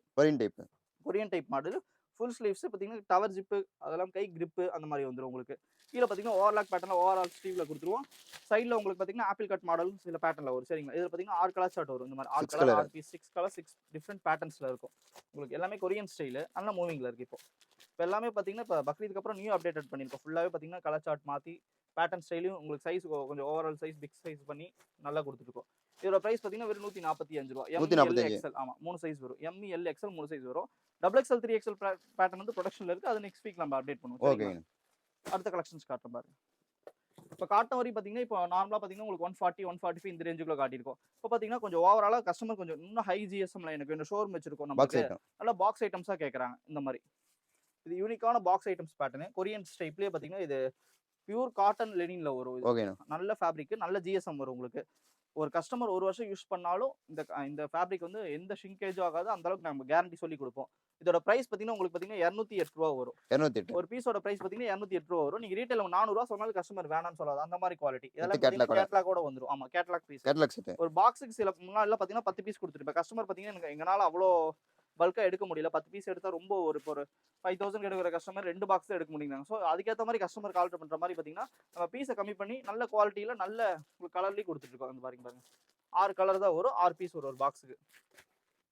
Korean type model. Full sleeves பாத்தீங்கன்னா டவர் ஜிப்பு, அதெல்லாம் கை கிரிப் அந்த மாதிரி வந்துரும் உங்களுக்கு. கீழ பாத்தீங்கன்னா ஓவர்லாக் பேட்டர்ன்ல ஓவரால் ஸ்லீவ்ல கொடுத்துருவோம். சைடுல உங்களுக்கு பாத்தீங்கன்னா ஆப்பிள் கட் மாடல் சில பேட்டர்ன்ல வரும். சரிங்களா? இதுல பாத்தீங்கன்னா 6 கலர் சார்ட் வரும். இந்த மாதிரி 6 கலர், 6 பீஸ், 6 கலர், 6 டிஃபரெண்ட் பேட்டர்ன்ஸ்ல இருக்கும். உங்களுக்கு எல்லாமே கொரியன் ஸ்டைல், நல்ல மூவிங்ல இருக்கு இப்போ. இப்போ எல்லாமே பாத்தீங்கன்னா இப்போ பக்ரீதுக்கு அப்புறம் நியூ அப்டேட் பண்ணிருக்கோம். ஃபுல்லாவே பாத்தீங்கன்னா கலர் சார்ட் மாத்தி பேட்டர்ன் ஸ்டைலையும் உங்களுக்கு சைஸ் கொஞ்சம் ஓவரால் சைஸ் பிக் சைஸ் பண்ணி நல்லா கொடுத்துருக்கோம். இதோட பிரைஸ் பாத்தீங்கன்னா வெறும் 145 ரூபாய். M, L, XL. ஆமா 3 சைஸ் வரும். எம், எல், எக்ஸ்எல் 3 சைஸ் வரும். டபுள் எக்ஸ்எல் 3 எக்ஸ்எல் பேட்டர்ன் வந்து ப்ரொடக்ஷன்ல இருக்கு. அது நெக்ஸ்ட் வீக் நம்ம அப்டேட் பண்ணுவோம். ஓகே. அடுத்த கலெக்ஷன்ஸ் காட்டுறேன் பாருங்க. இப்போ காட்டன் வரி பாத்தீங்கன்னா இப்போ நார்மலா பாத்தீங்கன்னா உங்களுக்கு 140 145 இந்த ரேஞ்சுக்குள்ள காட்டியிருக்கோம். இப்போ பாத்தீங்கன்னா கொஞ்சம் ஓவராலா கஸ்டமர் கொஞ்சம் இன்னும் ஹை ஜிஎஸ்எம்ல எனக்கு இந்த ஷோரூம் வச்சிருக்கோம். நமக்கு நல்ல பாக்ஸ் ஐட்டம்ஸா கேக்குறாங்க. இந்த மாதிரி இது யூனிக்கான பாக்ஸ் ஐட்டம்ஸ் பேட்டர்ன். கொரியன் டைப்லயே பாத்தீங்கன்னா இது பியூர் காட்டன் லெனின்ல வரும். இது நல்ல ஃபேப்ரிக், நல்ல ஜிஎஸ்எம் வரும் உங்களுக்கு. ஒரு கஸ்டமர் 1 வருஷம் யூஸ் பண்ணாலும் இந்த ஃபேப்ரிக் வந்து எந்த ஷிங்கேஜும் ஆகாது. அந்த அளவுக்கு நம்ம கேரண்டி சொல்லி கொடுப்போம். இதோட பிரைஸ் பாத்தீங்கன்னா உங்களுக்கு பாத்தீங்கன்னா 208 ரூபாய் வரும். 208. ஒரு பீஸோட பிரைஸ் பாத்தீங்கன்னா 208 ரூபாய் வரும். நீங்க ரீட்டைல 400 ரூபாய் சொன்னாலும் கஸ்டமர் வேணாம்னு சொல்லாது. அந்த மாதிரி குவாலிட்டி. இதெல்லாம் கேட்டலாகோட வந்துரும். ஆமா கேட்டலாக் பீஸ். Catalogue set. ஒரு பாக்ஸுக்கு சில முன்னாடிலாம் பாத்தீங்கன்னா 10 பீஸ் கொடுத்துருப்பேன். கஸ்டமர் பாத்தீங்கன்னா எங்கனால அவ்வளோ பல்கா எடுக்க முடியல. 10 பீஸ் எடுத்தா ரொம்ப ஒரு 5000 எடுக்கிற கஸ்டமர் 2 பாக்ஸ் தான் எடுக்க முடியுங்க. ஸோ அதுக்கேற்ற மாதிரி கஸ்டமர் ஆல்டர் பண்ற மாதிரி பாத்தீங்கன்னா நம்ம பீஸை கம்மி பண்ணி நல்ல குவாலிட்டியில நல்ல கலர்லயும் கொடுத்துட்டு இருக்கோம். அந்த பாருங்க 6 கலர் தான் வரும். 6 பீஸ் ஒரு பாக்ஸுக்கு.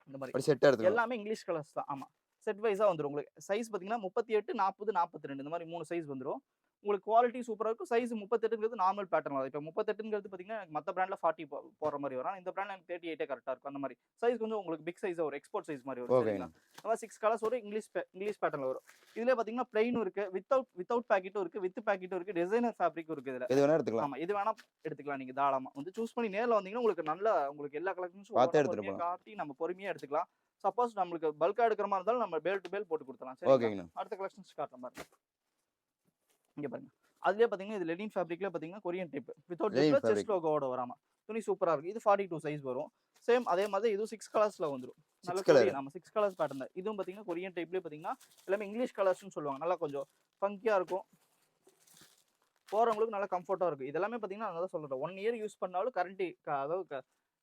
இந்த மாதிரி செட் எடுத்து எல்லாமே இங்கிலீஷ் கலர்ஸ் தான். ஆமா செட் வைஸா வந்துரும். உங்களுக்கு சைஸ் பாத்தீங்கன்னா 38, 40, 42 இந்த மாதிரி 3 சைஸ் வந்துரும். உங்களுக்கு குவாலிட்டி சூப்பரா இருக்கும். சைஸ் 38ங்கிறது நார்மல் பேட்டர்ன் தான். இப்போ 38ங்கிறது பாத்தீங்கன்னா மத்த பிராண்ட்ல 40 போற மாதிரி வரும். இந்த பிராண்ட்ல எனக்கு 38 கரெக்டா இருக்கும். அந்த மாதிரி சைஸ் கொஞ்சம் உங்களுக்கு பிக் சைஸா ஒரு எக்ஸ்போர்ட் சைஸ் மாதிரி வரும். சரிங்களா? அதான் 6 கலர்ஸ் வரும். இங்கிலீஷ் பேட்டர்ன்ல வரும். இதுல பாத்தீங்கன்னா பிளைனும் இருக்கு, வித்தவுட் பாக்கெட்டும் இருக்கு, வித் பாக்கெட்டும் இருக்கு, டிசைனர் ஃபேப்ரிக்கும் இருக்கு. இதுல எது வேணா எடுத்துக்கலாம். ஆமா எது வேணா எடுத்துக்கலாம். நீங்க தாராளமா வந்து சூஸ் பண்ணி நேர்ல வந்தீங்கன்னா உங்களுக்கு எல்லா கலெக்ஷன்ஸும் காட்டி நம்ம பொறுமையா எடுத்துக்கலாம். சப்போஸ் நம்மளுக்கு பல்கா எடுக்கிற மாதிரி இருந்தாலும் நம்ம பேல் டு பேல் போட்டு கொடுத்துலாம். சரிங்களா? அடுத்த கலெக்ஷன்ஸ் காட்டுறேன் பாருங்க. இங்க பாருங்க. அதுலயே பாத்தீங்கன்னா இது லெனின் ஃபேப்ரிக்ல பாத்தீங்கன்னா கொரியன் டைப் வித்தவுட் செஸ்ட் லோகோவோட வராம துணி சூப்பரா இருக்கு. இது 42 சைஸ் வரும். சேம் அதே மாதிரி இது 6 கலர்ஸ்ல வந்துரும். நல்ல கொரியன். ஆமா 6 கலர்ஸ் பேட்டர்ன். இதுவும் பாத்தீங்கன்னா கொரியன் டைப்லயே பாத்தீங்கன்னா எல்லாமே இங்கிலீஷ் கலர்ஸ்னு சொல்லுவாங்க. நல்லா கொஞ்சம் ஃபங்கியா இருக்கும். போறவங்களுக்கு நல்லா கம்ஃபர்ட்டா இருக்கும். இதெல்லாமே பாத்தீங்கன்னா நான் தான் சொல்றேன் 1 இயர் யூஸ் பண்ணாலும் கரண்டி அதாவது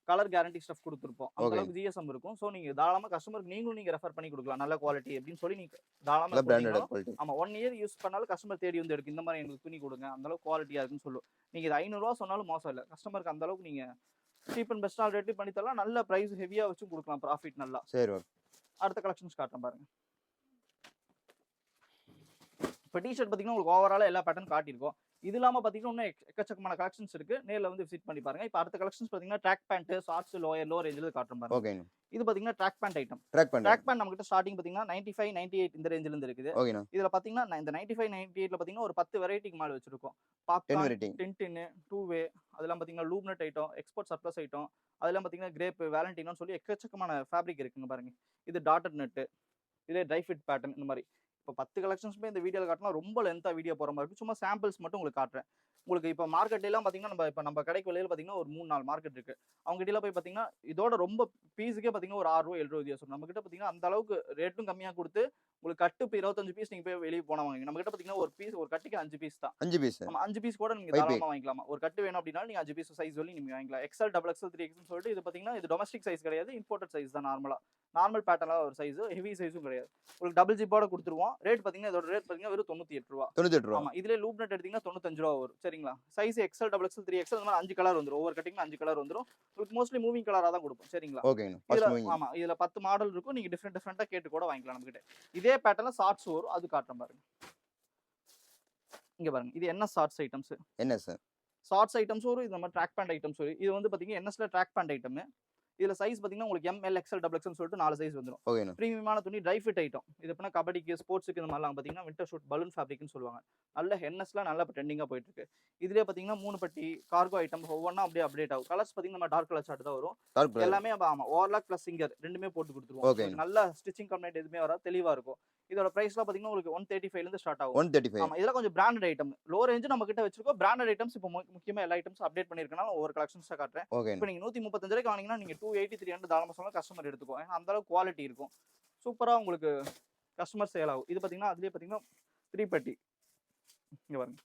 கலர் கேரண்டி ஸ்டஃப் கொடுத்துருப்போம். அந்த அளவுக்கு ஜிஎஸ்எம் இருக்கும். ஸோ நீங்க தாராளமா கஸ்டமருக்கு நீங்க ரெஃபர் பண்ணி கொடுக்கலாம். நல்ல குவாலிட்டி அப்படின்னு சொல்லி நீங்க தாராளமா ஆமா 1 இயர் யூஸ் பண்ணாலும் கஸ்டமர் தேடி வந்து எடுக்கும். இந்த மாதிரி எங்களுக்கு துணி கொடுங்க, அந்த அளவுக்கு குவாலிட்டியா இருக்குன்னு சொல்லுவோம். நீங்க இது 500 ரூபா சொன்னாலும் மோசம் இல்லை. கஸ்டமருக்கு அந்த அளவுக்கு நீங்க சீப் அண்ட் பெஸ்ட் ரேட்லி பண்ணி தரலாம். நல்ல பிரைஸ் ஹெவியா வச்சு கொடுக்கலாம். ப்ராஃபிட் நல்லா. சரி. அடுத்த கலெக்ஷன்ஸ் காட்டுறேன் பாருங்க. இப்போ டிஷர்ட் பாத்தீங்கன்னா உங்களுக்கு ஓவராலா எல்லா பேட்டர்ன் காட்டியிருக்கோம். இது இல்லாம பாத்தீங்கன்னா இன்னும் எக்கச்சக்கமான கலெக்ஷன்ஸ் இருக்கு. நேர்ல வந்து விசிட் பண்ணி பாருங்க. இப்ப அடுத்த கலெக்ஷன்ஸ் பாத்தீங்கன்னா ட்ராக் பேண்ட், ஷார்ட்ஸ், லோ ரேஞ்சில காட்டுறேன் பாருங்க. ஓகேண்ணா. இது பாத்தீங்கன்னா track pant item. Track pant. Track pant நம்மகிட்ட ஸ்டார்டிங் பாத்தீங்கன்னா 95, 98 இந்த ரேஞ்சில இருந்து இருக்குது. ஓகேண்ணா. இதுல பாத்தீங்கன்னா இந்த 95, 98ல பாத்தீங்கன்னா ஒரு 10 வெரைட்டிக்கு மேல வச்சிருக்கோம். 10 பாப்கார்ன், வெரைட்டி. டின்டின், டூ வே, அதெல்லாம் பாத்தீங்கன்னா லூப்னட் ஐட்டம், எக்ஸ்போர்ட் சர்ப்ளஸ் ஐட்டம், அதெல்லாம் பாத்தீங்கன்னா கிரேப், வேலண்டினோன்னு சொல்லி எக்கச்சக்கமான ஃபேப்ரிக் இருக்குங்க பாருங்க. இது டாட்டட் நெட், இதே ட்ரை ஃபிட் பேட்டர்ன் இந்த மாதிரி. இப்போ 10 கலெக்ஷன்ஸுமே இந்த வீடியோவில் காட்டினா ரொம்ப லென்த்தாக வீடியோ போகிற மாதிரி இருக்கும். சும்மா சாம்பிள்ஸ் மட்டும் உங்களுக்கு காட்டுறேன். உங்களுக்கு இப்போ மார்க்கெட்லாம் பார்த்தீங்கன்னா நம்ம கடைக்கு வெளியில் பார்த்தீங்கன்னா ஒரு 3-4 மார்க்கெட் இருக்கு. அவங்க கிட்ட போய் பார்த்தீங்கன்னா இதோட ரொம்ப பீஸுக்கே பார்த்தீங்கன்னா ஒரு 6 ரூபா 7 ரூபா வித்தியாசம். நம்ம கிட்ட பார்த்தீங்கன்னா அந்த அளவுக்கு ரேட்டும் கம்மியாக கொடுத்து உங்களுக்கு கட்டு இப்போ 25 பீஸ் நீங்கள் போய் வெளியே போனா வாங்க. நம்ம கிட்ட பார்த்தீங்கன்னா ஒரு கட்டுக்கு 5 பீஸ் தான். 5 பீஸ். நம்ம 5 பீஸ் கூட நீங்க தாராளமா வாங்கிக்கலாமா. ஒரு கட்டு வேணும் அப்படின்னா நீங்க 5 பீஸ் சைஸ் சொல்லி நீங்க வாங்கிக்கலாம். XL, XXL, 3XL சொல்லிட்டு இது பார்த்தீங்கன்னா இது டொமஸ்டிக் சைஸ் கிடையாது. இம்போர்ட்டட் சைஸ் தான் நார்மலா. நார்மல் பேட்டர்ன்ல ஒரு சைஸ், ஹெவி சைஸும் கிடையாது. உங்களுக்கு டபுள் ஜிப்போட கொடுத்துருவோம். ரேட் பார்த்தீங்கன்னா இதோட ரேட் பார்த்தீங்கன்னா வெறும் 98 ரூபா. 98 ரூபா. ஆமா. இதுல லூப் நட் எடுத்தீங்கன்னா 95 ரூபா வரும். சரிங்களா? சைஸ் XL, XXL, 3XL இந்த மாதிரி 5 கலர் வந்துரும். ஒவ்வொரு கட்டிங்ல 5 கலர் வந்துரும். உங்களுக்கு மோஸ்ட்லி மூவிங் கலரா தான் கொடுப்போம். சரிங்களா? ஓகேங்க. First moving. ஆமா. இதுல 10 மாடல் இருக்கும். நீங்க டிஃபரெண்டா கேட்டு கூட வாங்கிக்கலாம் நம்ம கிட்ட. இதே பேட்டர்ன்ல ஷார்ட்ஸ் வரும். அது காட்டுறேன் பாருங்க. இங்க பாருங்க. இது என்ன ஷார்ட்ஸ் ஐட்டம்ஸ்? என்ன சார்? ஷார்ட்ஸ் ஐட்டம்ஸ் வரும். இது நம்ம ட்ராக் பேண்ட் ஐட்டம்ஸ் வரும். இது வந்து பாத்தீங்கன்னா NSல ட்ராக் பேண்ட் ஐட்டம். இதுல சைஸ் பாத்தீங்கன்னா உங்களுக்கு ML, XL, XXL சொல்லிட்டு 4 சைஸ் வந்துரும். ஓகேண்ணா. பிரீமியமான துணி ட்ரை ஃபிட் ஐட்டம். இது எப்படின்னா கபடிக்கு, ஸ்போர்ட்ஸ்க்கு இந்த மாதிரிலாம் பாத்தீங்கன்னா வின்டர் ஷூட் பலூன் ஃபேப்ரிக்னு சொல்லுவாங்க. நல்ல NSல நல்ல ட்ரெண்டிங்கா போயிட்டு இருக்கு. இதுலயே பாத்தீங்கன்னா 3 பட்டி கார்கோ ஐட்டம் ஒவ்வொன்றா அப்படியே அப்டேட் ஆகும். கலர்ஸ் பாத்தீங்கன்னா நம்ம டார்க் கலர் சார்ட் தான் வரும். எல்லாமே ஆமா ஓவர்லாக் பிளஸ் சிங்கர் ரெண்டுமே போட்டு கொடுத்துருவோம். நல்ல ஸ்டிச்சிங் கம்ப்ளைண்ட் எதுவுமே வராது, தெளிவா இருக்கும். இதோட பிரைஸ்லாம் பாத்தீங்கன்னா உங்களுக்கு 135 ல இருந்து ஸ்டார்ட் ஆகும். 135. ஆமா. இதெல்லாம் கொஞ்சம் பிராண்டட் ஐட்டம். லோ ரேஞ்ச் நம்ம கிட்ட வச்சிருக்கோம். பிராண்டட் ஐட்டம்ஸ் இப்போ முக்கியமா எல்லா ஐட்டம்ஸ் அப்டேட் பண்ணிருக்கனால ஒவ்வொரு கலெக்ஷன்ஸா காட்டுறேன். இப்போ நீங்க 135 ரூபாய்க்கு வாங்குனீங்கன்னா நீங்க 280, 300 தாராளமா சொல்லலாம் கஸ்டமர் எடுத்துக்கோ. ஏன்னா அந்த அளவுக்கு குவாலிட்டி இருக்கும். சூப்பரா உங்களுக்கு கஸ்டமர் சேல் ஆகும். இது பாத்தீங்கன்னா அதுலயே பாத்தீங்கன்னா 3 பட்டி. இங்க பாருங்க.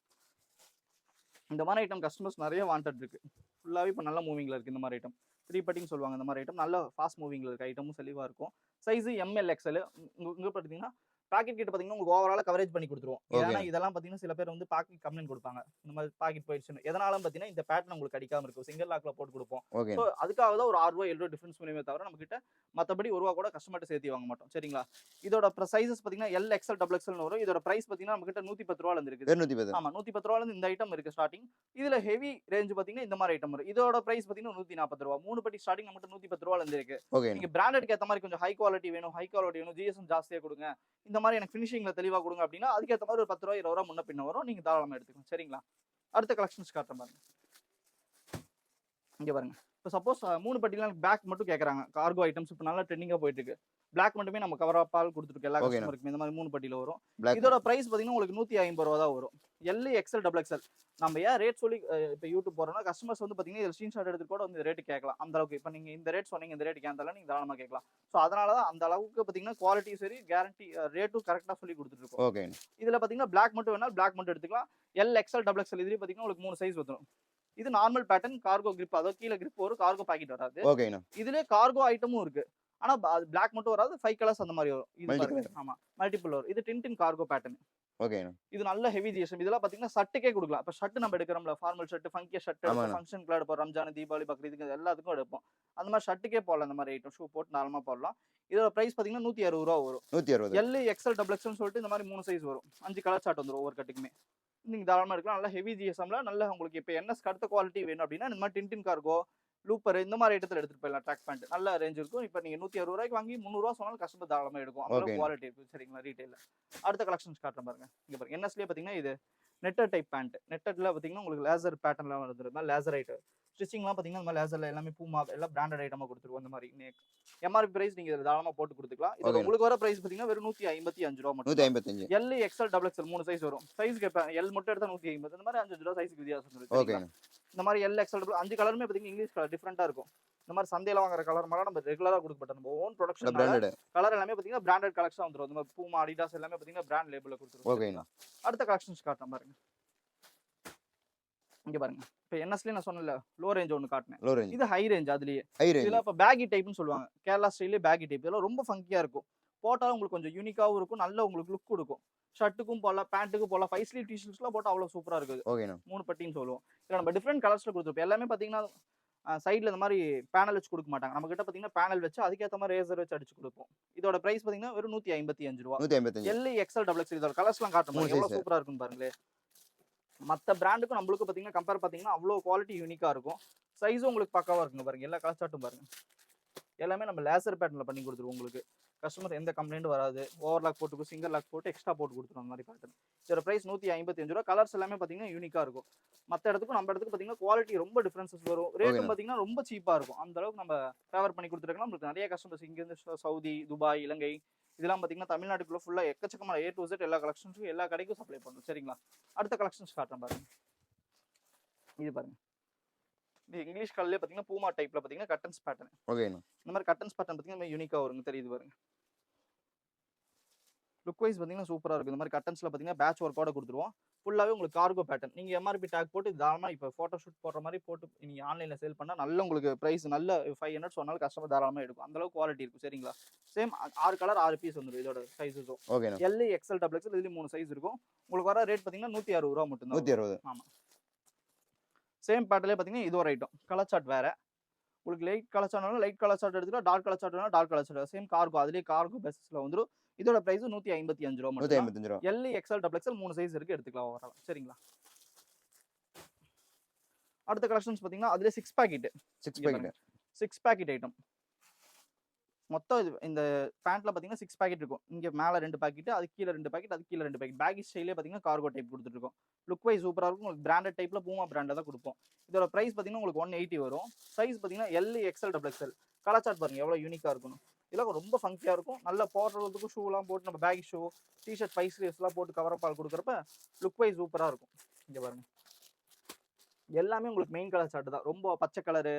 இந்த மாதிரி ஐட்டம் கஸ்டமர்ஸ் நிறைய வாண்டட் இருக்கு. ஃபுல்லாவே இப்போ நல்ல மூவிங்ல இருக்கு இந்த மாதிரி ஐட்டம். 3 பட்டின்னு சொல்லுவாங்க இந்த மாதிரி ஐட்டம். நல்ல ஃபாஸ்ட் மூவிங்ல இருக்க ஐட்டமும் தெளிவா இருக்கும். Size ML, XL. இங்க பாத்தீங்கன்னா பாக்கெட் கிட்ட பாத்தீங்கன்னா உங்களுக்கு ஓவரால கவரேஜ் பண்ணி கொடுத்துருவோம். ஏன்னா இதெல்லாம் பாத்தீங்கன்னா சில பேர் வந்து பாக்கெட் கம்ப்ளைண்ட் கொடுப்பாங்க. இந்த மாதிரி பாக்கெட் போயிடுச்சுன்னு. எதனாலும் பாத்தீங்கன்னா இந்த பேட்டர்ன் உங்களுக்கு அடிக்காம இருக்கும். சிங்கிள் லாக்ல போட்டு கொடுப்போம். ஸோ அதுக்காக தான் ஒரு 6 ரூபா 7 ரூபா டிஃபரன்ஸ் பண்ணுமே தவிர நம்ம கிட்ட மத்தபடி 1 ரூபா கூட கஸ்டமர்ட்ட சேர்த்து வாங்க மாட்டோம். சரிங்களா? இதோட சைஸஸ் பாத்தீங்கன்னா L, XL, XXL வரும். இதோட பிரைஸ் பாத்தீங்கன்னா நம்ம கிட்ட 110 ரூபால இருந்து இருக்குது. 110. ஆமா. 110 ரூபால இருந்து இந்த ஐட்டம் இருக்கு ஸ்டார்டிங். இதுல ஹெவி ரேஞ்ச் பாத்தீங்கன்னா இந்த மாதிரி ஐட்டம் வரும். இதோட பிரைஸ் பாத்தீங்கன்னா 140 ரூபா. 3 பட்டி ஸ்டார்டிங் நம்ம கிட்ட 110 ரூபால இருந்து இருக்கு. நீங்க பிராண்டட்க்கு ஏத்த மாதிரி கொஞ்சம் ஹை குவாலிட்டி வேணும், GSM ஜாஸ்தியா கொடுங்க. இந்த மாதிரி எனக்கு ஃபினிஷிங்ல தெளிவா கொடுங்க அப்படின்னா அதுக்கேற்ற மாதிரி ஒரு 10 ரூபா 20 ரூபா முன்ன பின்ன வரும். நீங்க தாராளமா எடுத்துக்கலாம். சரிங்களா? அடுத்த கலெக்ஷன்ஸ் காட்டுறேன் பாருங்க. இங்க பாருங்க. இப்போ சப்போஸ் 3 பட்டிலாம் பேக் மட்டும் கேட்கறாங்க. கார்கோ ஐட்டம்ஸ் இப்போ நல்லா ட்ரெண்டிங்கா போயிட்டு இருக்கு. பிளாக் மட்டுமே நம்ம கவர் ஆப் பால் கொடுத்துருக்கோம் எல்லா கஸ்டமருக்குமே. இந்த மாதிரி 3 பட்டியில வரும். இதோட பிரைஸ் பாத்தீங்கன்னா உங்களுக்கு 150 ரூபா தான் வரும். L, XL, XXL. நம்ம ஏன் ரேட் சொல்லி இப்போ யூடியூப் போறோம்னா கஸ்டமர்ஸ் வந்து பாத்தீங்கன்னா இதில் ஸ்கிரீன்ஷாட் எடுத்து கூட வந்து ரேட் கேட்கலாம். அந்த அளவுக்கு இப்போ நீங்க இந்த ரேட் சொன்னீங்க, இந்த ரேட் கேட்டாலும் நீங்க தாராளமா கேட்கலாம். ஸோ அதனால தான் அந்த அளவுக்கு பாத்தீங்கன்னா குவாலிட்டி சரி, கேரண்டி ரேட்டும் கரெக்டா சொல்லி கொடுத்துட்டு இருக்கோம். இதுல பாத்தீங்கன்னா பிளாக் மட்டும் வேணா பிளாக் மட்டும் எடுத்துக்கலாம். L, XL, XXL இதுலயே பாத்தீங்கன்னா உங்களுக்கு 3 சைஸ் வந்துடும். இது நார்மல் பேட்டர்ன் கார்கோ கிரிப், அதாவது கீழே கிரிப் வரும், கார்கோ பாக்கெட் வராது. இதுல கார்கோ ஐட்டமும் இருக்கு. ஆனா அது பிளாக் மட்டும் வராது, 5 கலர்ஸ் அந்த மாதிரி வரும். இது பாருங்க. ஆமா. மல்டிபிள் வரும். இது டின்டின் கார்கோ பேட்டர்ன். இது நல்ல ஹெவி GSM. இதெல்லாம் பாத்தீங்கன்னா ஷர்ட்டுக்கே கொடுக்கலாம். இப்ப ஷர்ட் நம்ம எடுக்கிறோம்ல, ஃபார்மல் ஷர்ட், ஃபங்கியா ஷர்ட், ஃபங்க்ஷனுக்கு எடுப்போம். ரம்ஜான், தீபாவளி, பக்ரீதுக்கு எல்லாத்துக்கும் எடுப்போம். அந்த மாதிரி ஷர்ட்டுக்கே போடலாம். இந்த மாதிரி ஐட்டம் ஷூ போட்டு நார்மலா போடலாம். இதோட பிரைஸ் பாத்தீங்கன்னா 160 ரூபா வரும். 160. L, XL, XXL சொல்லிட்டு இந்த மாதிரி 3 சைஸ் வரும். 5 கலர் சார்ட் வந்துரும் ஒவ்வொரு கட்டுக்குமே. நீங்க தாராளமா எடுக்கலாம். நல்ல ஹெவி GSMல நல்ல உங்களுக்கு இப்போ NS அடுத்த குவாலிட்டி வேணும் அப்படின்னா இந்த மாதிரி டின்டின் கார்கோ, லூப்பர் இந்த மாதிரி ஐட்டத்துல எடுத்துட்டு போயிடலாம். ட்ராக் பேண்ட் நல்ல ரேஞ்ச் இருக்கும். இப்போ நீங்க 160 ரூபாய்க்கு வாங்கி 300 ரூபா சொன்னாலும் கஸ்டமர் தாராளமா எடுக்கும். அந்த குவாலிட்டி இருக்கு. சரிங்களா? ரீட்டைல்ல அடுத்த கலெக்ஷன்ஸ் காட்டுறேன் பாருங்க. இங்க பாருங்க. NSலயே பாத்தீங்கன்னா இது நெட்டட் டைப் பேண்ட். நெட்டட்ல பாத்தீங்கன்னா உங்களுக்கு லேசர் பேட்டர்ன்ல வந்துரும். லேசர் ஐட்டம் ஸ்டிச்சிங்லாம் பாத்தீங்கன்னா இந்த மாதிரி லேசர்ல எல்லாமே பூமா எல்லாம் பிராண்டட் ஐட்டமா கொடுத்துருவோம். இந்த மாதிரி MRP பிரைஸ் நீங்க தாராளமா போட்டு கொடுத்துக்கலாம். இது உங்களுக்கு வர பிரைஸ் பாத்தீங்கன்னா வெறும் 155 ரூபா மட்டும். 155. L, XL, XXL 3 சைஸ் வரும். சைஸ் கேட்பேன். L மட்டும் எடுத்தா 150. இந்த மாதிரி 5 ரூபா சைஸ்க்கு வித்தியாசம் இருக்கு. இந்த மாதிரி L, XL 5 கலருமே பாத்தீங்கன்னா இங்கிலீஷ் கலர் டிஃபரெண்டா இருக்கும். இந்த மாதிரி சந்தையில வாங்குற கலர் மாதிரி நம்ம ரெகுலரா கொடுக்கப்பட்ட நம்ம ஓன் ப்ரொடக்ஷன் கலர் எல்லாமே பாத்தீங்கன்னா பிராண்டட் கலெக்ஷன் வந்துரும். இந்த மாதிரி பூமா, அடிடாஸ் எல்லாமே பாத்தீங்கன்னா பிராண்ட் லேபிள்ல கொடுத்துருவோம். அடுத்த கலெக்ஷன்ஸ் காட்டுறேன் பாருங்க. இங்க பாருங்க. இப்போ NSலயே நான் சொன்னல லோ ரேஞ்ச் ஒன்னு காட்டுனேன். இது ஹை ரேஞ்ச். அதுலயே இதுல இப்ப பேகி டைப்னு சொல்லுவாங்க. கேரளா ஸ்டைல்ல பேகி டைப். இதெல்லாம் ரொம்ப ஃபங்கியா இருக்கும். போட்டாலும் உங்களுக்கு கொஞ்சம் யூனிக்காவும் இருக்கும். நல்ல உங்களுக்கு லுக் கொடுக்கும். ஷர்ட்டுக்கும் போடலாம், பேண்ட்டுக்கும் போடலாம். 5 ஸ்லீவ் டிஷர்ட்ஸ்லாம் போட்டா அவ்வளவு சூப்பரா இருக்குது. 3 பட்டின்னு சொல்லுவோம். இதுல நம்ம டிஃபரெண்ட் கலர்ஸ்ல கொடுத்துருப்போம். எல்லாமே பாத்தீங்கன்னா சைட்ல இந்த மாதிரி பேனல் வச்சு கொடுக்க மாட்டாங்க. நம்ம கிட்ட பாத்தீங்கன்னா பேனல் வச்சு அதுக்கேற்ற மாதிரி ரேசர் வச்சு அடிச்சு கொடுப்போம். இதோட பிரைஸ் பாத்தீங்கன்னா வெறும் 155 ரூபா. L, XL, XXL இதோட கலர்ஸ்லாம் காட்டுறோம். எவ்வளவு சூப்பரா இருக்குன்னு பாருங்களேன். மற்ற பிராண்டுக்கும் நம்மளுக்கு பார்த்தீங்கன்னா கம்பேர் பார்த்தீங்கன்னா அவ்வளோ குவாலிட்டி யூனிக்காக இருக்கும். சைஸும் உங்களுக்கு பக்காவாக இருக்குங்க பாருங்க. எல்லா கலர் சார்ட்டும் பாருங்க. எல்லாமே நம்ம லேசர் பேட்டர்னில் பண்ணி கொடுத்துருவோம் உங்களுக்கு. கஸ்டமர் எந்த கம்ப்ளைண்ட்டும் வராது. ஓவர்லாக் போட்டு சிங்கிள் லாக் போட்டு எக்ஸ்ட்ரா போட்டு கொடுத்துருவோம் அந்த மாதிரி பேட்டர்ன். இதோட பிரைஸ் ரூ. 155. கலர்ஸ் எல்லாமே பார்த்தீங்கன்னா யூனிக்காக இருக்கும். மற்ற இடத்துக்கும் நம்ம இடத்துக்கு பார்த்தீங்கன்னா குவாலிட்டி ரொம்ப டிஃபரன்சஸ் வரும். ரேட்டும் பார்த்தீங்கன்னா ரொம்ப சீப்பாக இருக்கும். அந்த அளவுக்கு நம்ம ஃபேவர் பண்ணி கொடுத்துருக்கோம். நம்மளுக்கு நிறைய கஸ்டமர்ஸ் இங்கேருந்து சவுதி, துபாய், இலங்கை இதெல்லாம் பார்த்தீங்கன்னா தமிழ்நாட்டுக்குள்ள ஃபுல்லாக எக்கச்சக்கமான A to Z எல்லா கலெக்ஷன்ஸும் எல்லா கடைக்கும் சப்ளை பண்ணும். சரிங்களா? அடுத்த கலெக்ஷன்ஸ் காட்டுறேன் பாருங்க. இது பாருங்க. இது இங்கிலீஷ் கலர்லேயே பார்த்தீங்கன்னா பூமா டைப்ல பார்த்தீங்கன்னா கட்டன்ஸ் பேட்டர்ன். ஓகேண்ணா. இந்த மாதிரி கட்டன்ஸ் பேட்டர்ன் பார்த்தீங்கன்னா யூனிக்காக வருங்க. தெரியுது பாருங்க. லுக் வைஸ் பார்த்தீங்கன்னா சூப்பராக இருக்கும். இந்த மாதிரி கட்டன்ஸில் பார்த்தீங்கன்னா பேட்ச் ஒர்க்கோட கொடுத்துருவோம். ஃபுல்லாகவே உங்களுக்கு கார்கோ பேட்டர்ன். நீங்கள் MRP டேக் போட்டு தாராளமாக இப்போ ஃபோட்டோ ஷூட் போடுற மாதிரி போட்டு நீங்கள் ஆன்லைனில் சேல் பண்ணால் நல்ல உங்களுக்கு ப்ரைஸ் நல்ல 500 சொன்னாலும் கஸ்டமர் தாராளமாக எடுக்கும். அந்தளவுக்கு குவாலிட்டி இருக்கும். சரிங்களா? சேம் 6 கலர் 6 பீஸ் வந்துடும் இதோட சைஸஸும். ஓகேண்ணா. L, XL, XXL இதுலேயும் 3 சைஸ் இருக்கும். உங்களுக்கு வர ரேட் பார்த்தீங்கன்னா ரூ. 160 மட்டும் தான். 160. ஆமாம். சேம் பேட்டர்லேயே பார்த்தீங்கன்னா இது ஒரு ஐட்டம். கலர் சார்ட் வேறு. உங்களுக்கு லைட் கலர் சார்ட்னாலும் லைட் கலர் சார்ட் எடுத்துக்கலாம். டார்க் கலர் சார்ட் வேணாலும் dark colour chart. Same cargo அதுலேயே கார்கோ பேசிஸில் வந்துடும். இதோட பிரைஸ் ரூ. 155 மட்டும். ரூ. 155. L, XL, XXL 3 சைஸ் இருக்கு. எடுத்துக்கலாம் ஓவரால். சரிங்களா? அடுத்த கலெக்ஷன்ஸ் பார்த்தீங்கன்னா அதுல 6 பாக்கெட். 6 packet item. மொத்தம் இந்த பேண்ட்ல பார்த்தீங்கன்னா 6 பாக்கெட் இருக்கும். இங்க மேல 2 பாக்கெட், அதுக்கு கீழ 2 பாக்கெட், அதுக்கு கீழ 2 பாக்கெட். பேக்கி ஸ்டைலே பார்த்தீங்கன்னா கார்கோ டைப் கொடுத்துட்டு இருக்கோம். லுக் வைஸ் சூப்பரா இருக்கும். உங்களுக்கு பிராண்டட் டைப்ல பூமா பிராண்ட்ல தான் கொடுப்போம். இதோட பிரைஸ் பார்த்தீங்கன்னா உங்களுக்கு 180 வரும். சைஸ் பார்த்தீங்கன்னா L, XL, XXL. Colour chart பாருங்க எவ்வளவு யூனிக்கா இருக்கணும். இதெல்லாம் ரொம்ப ஃபங்கியா இருக்கும். நல்ல போடுறதுக்கு ஷூலாம் போட்டு நம்ம பேக் ஷூ, டிஷர்ட், ஃபைவ் ஸ்லீவ்ஸ்லாம் போட்டு கவர் பால் கொடுக்குறப்ப லுக் வைஸ் சூப்பரா இருக்கும். இங்க பாருங்க. எல்லாமே உங்களுக்கு மெயின் கலர் சார்ட் தான். ரொம்ப பச்சை கலரு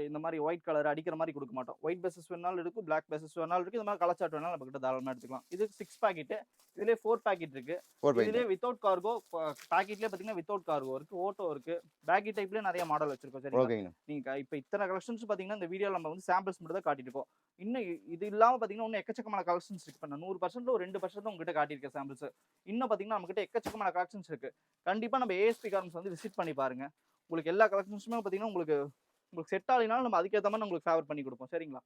இந்த மாதிரி ஒயிட் கலர் அடிக்கிற மாதிரி கொடுக்க மாட்டோம். ஒயிட் பேசஸ் வேணாலும் இருக்கும், பிளாக் பேசஸ் வேணாலும் இருக்கு. இந்த மாதிரி கலர் சார்ட் வேணாலும் நம்ம கிட்ட தாராளமாக எடுத்துக்கலாம். இது 6 பாக்கெட். இதுலேயே 4 பாக்கெட் இருக்கு. இதுலேயே வித்தவுட் கார்கோ பாக்கெட்லேயே பார்த்தீங்கன்னா வித்தவுட் கார்கோ இருக்கு, ஓட்டோ இருக்கு. பேக்கி டைப்லேயே நிறைய மாடல் வச்சிருக்கோம். சரி, நீங்க இப்போ இத்தனை கலெக்ஷன்ஸ் பார்த்தீங்கன்னா இந்த வீடியோவில் நம்ம வந்து சாம்பிள்ஸ் மட்டும் தான் காட்டிட்டு இருக்கோம். இன்னும் இது இல்லாமல் பார்த்தீங்கன்னா இன்னும் எக்கச்சக்கமான கலெக்ஷன்ஸ் இருக்கு. இப்போ 100% ஒரு 2% தான் உங்ககிட்ட காட்டியிருக்கேன் சாம்பிள்ஸ். இன்னும் பார்த்தீங்கன்னா நம்ம கிட்ட எக்கச்சக்கமான கலெக்ஷன்ஸ் இருக்கு. கண்டிப்பாக நம்ம ASP கார்மெண்ட்ஸ் வந்து விசிட் பண்ணி பாருங்க. உங்களுக்கு எல்லா கலெக்ஷன்ஸுமே பார்த்தீங்கன்னா உங்களுக்கு செட் ஆகினாலும் நம்ம அதுக்கேற்ற மாதிரி உங்களுக்கு ஃபேவர் பண்ணி கொடுப்போம். சரிங்களா?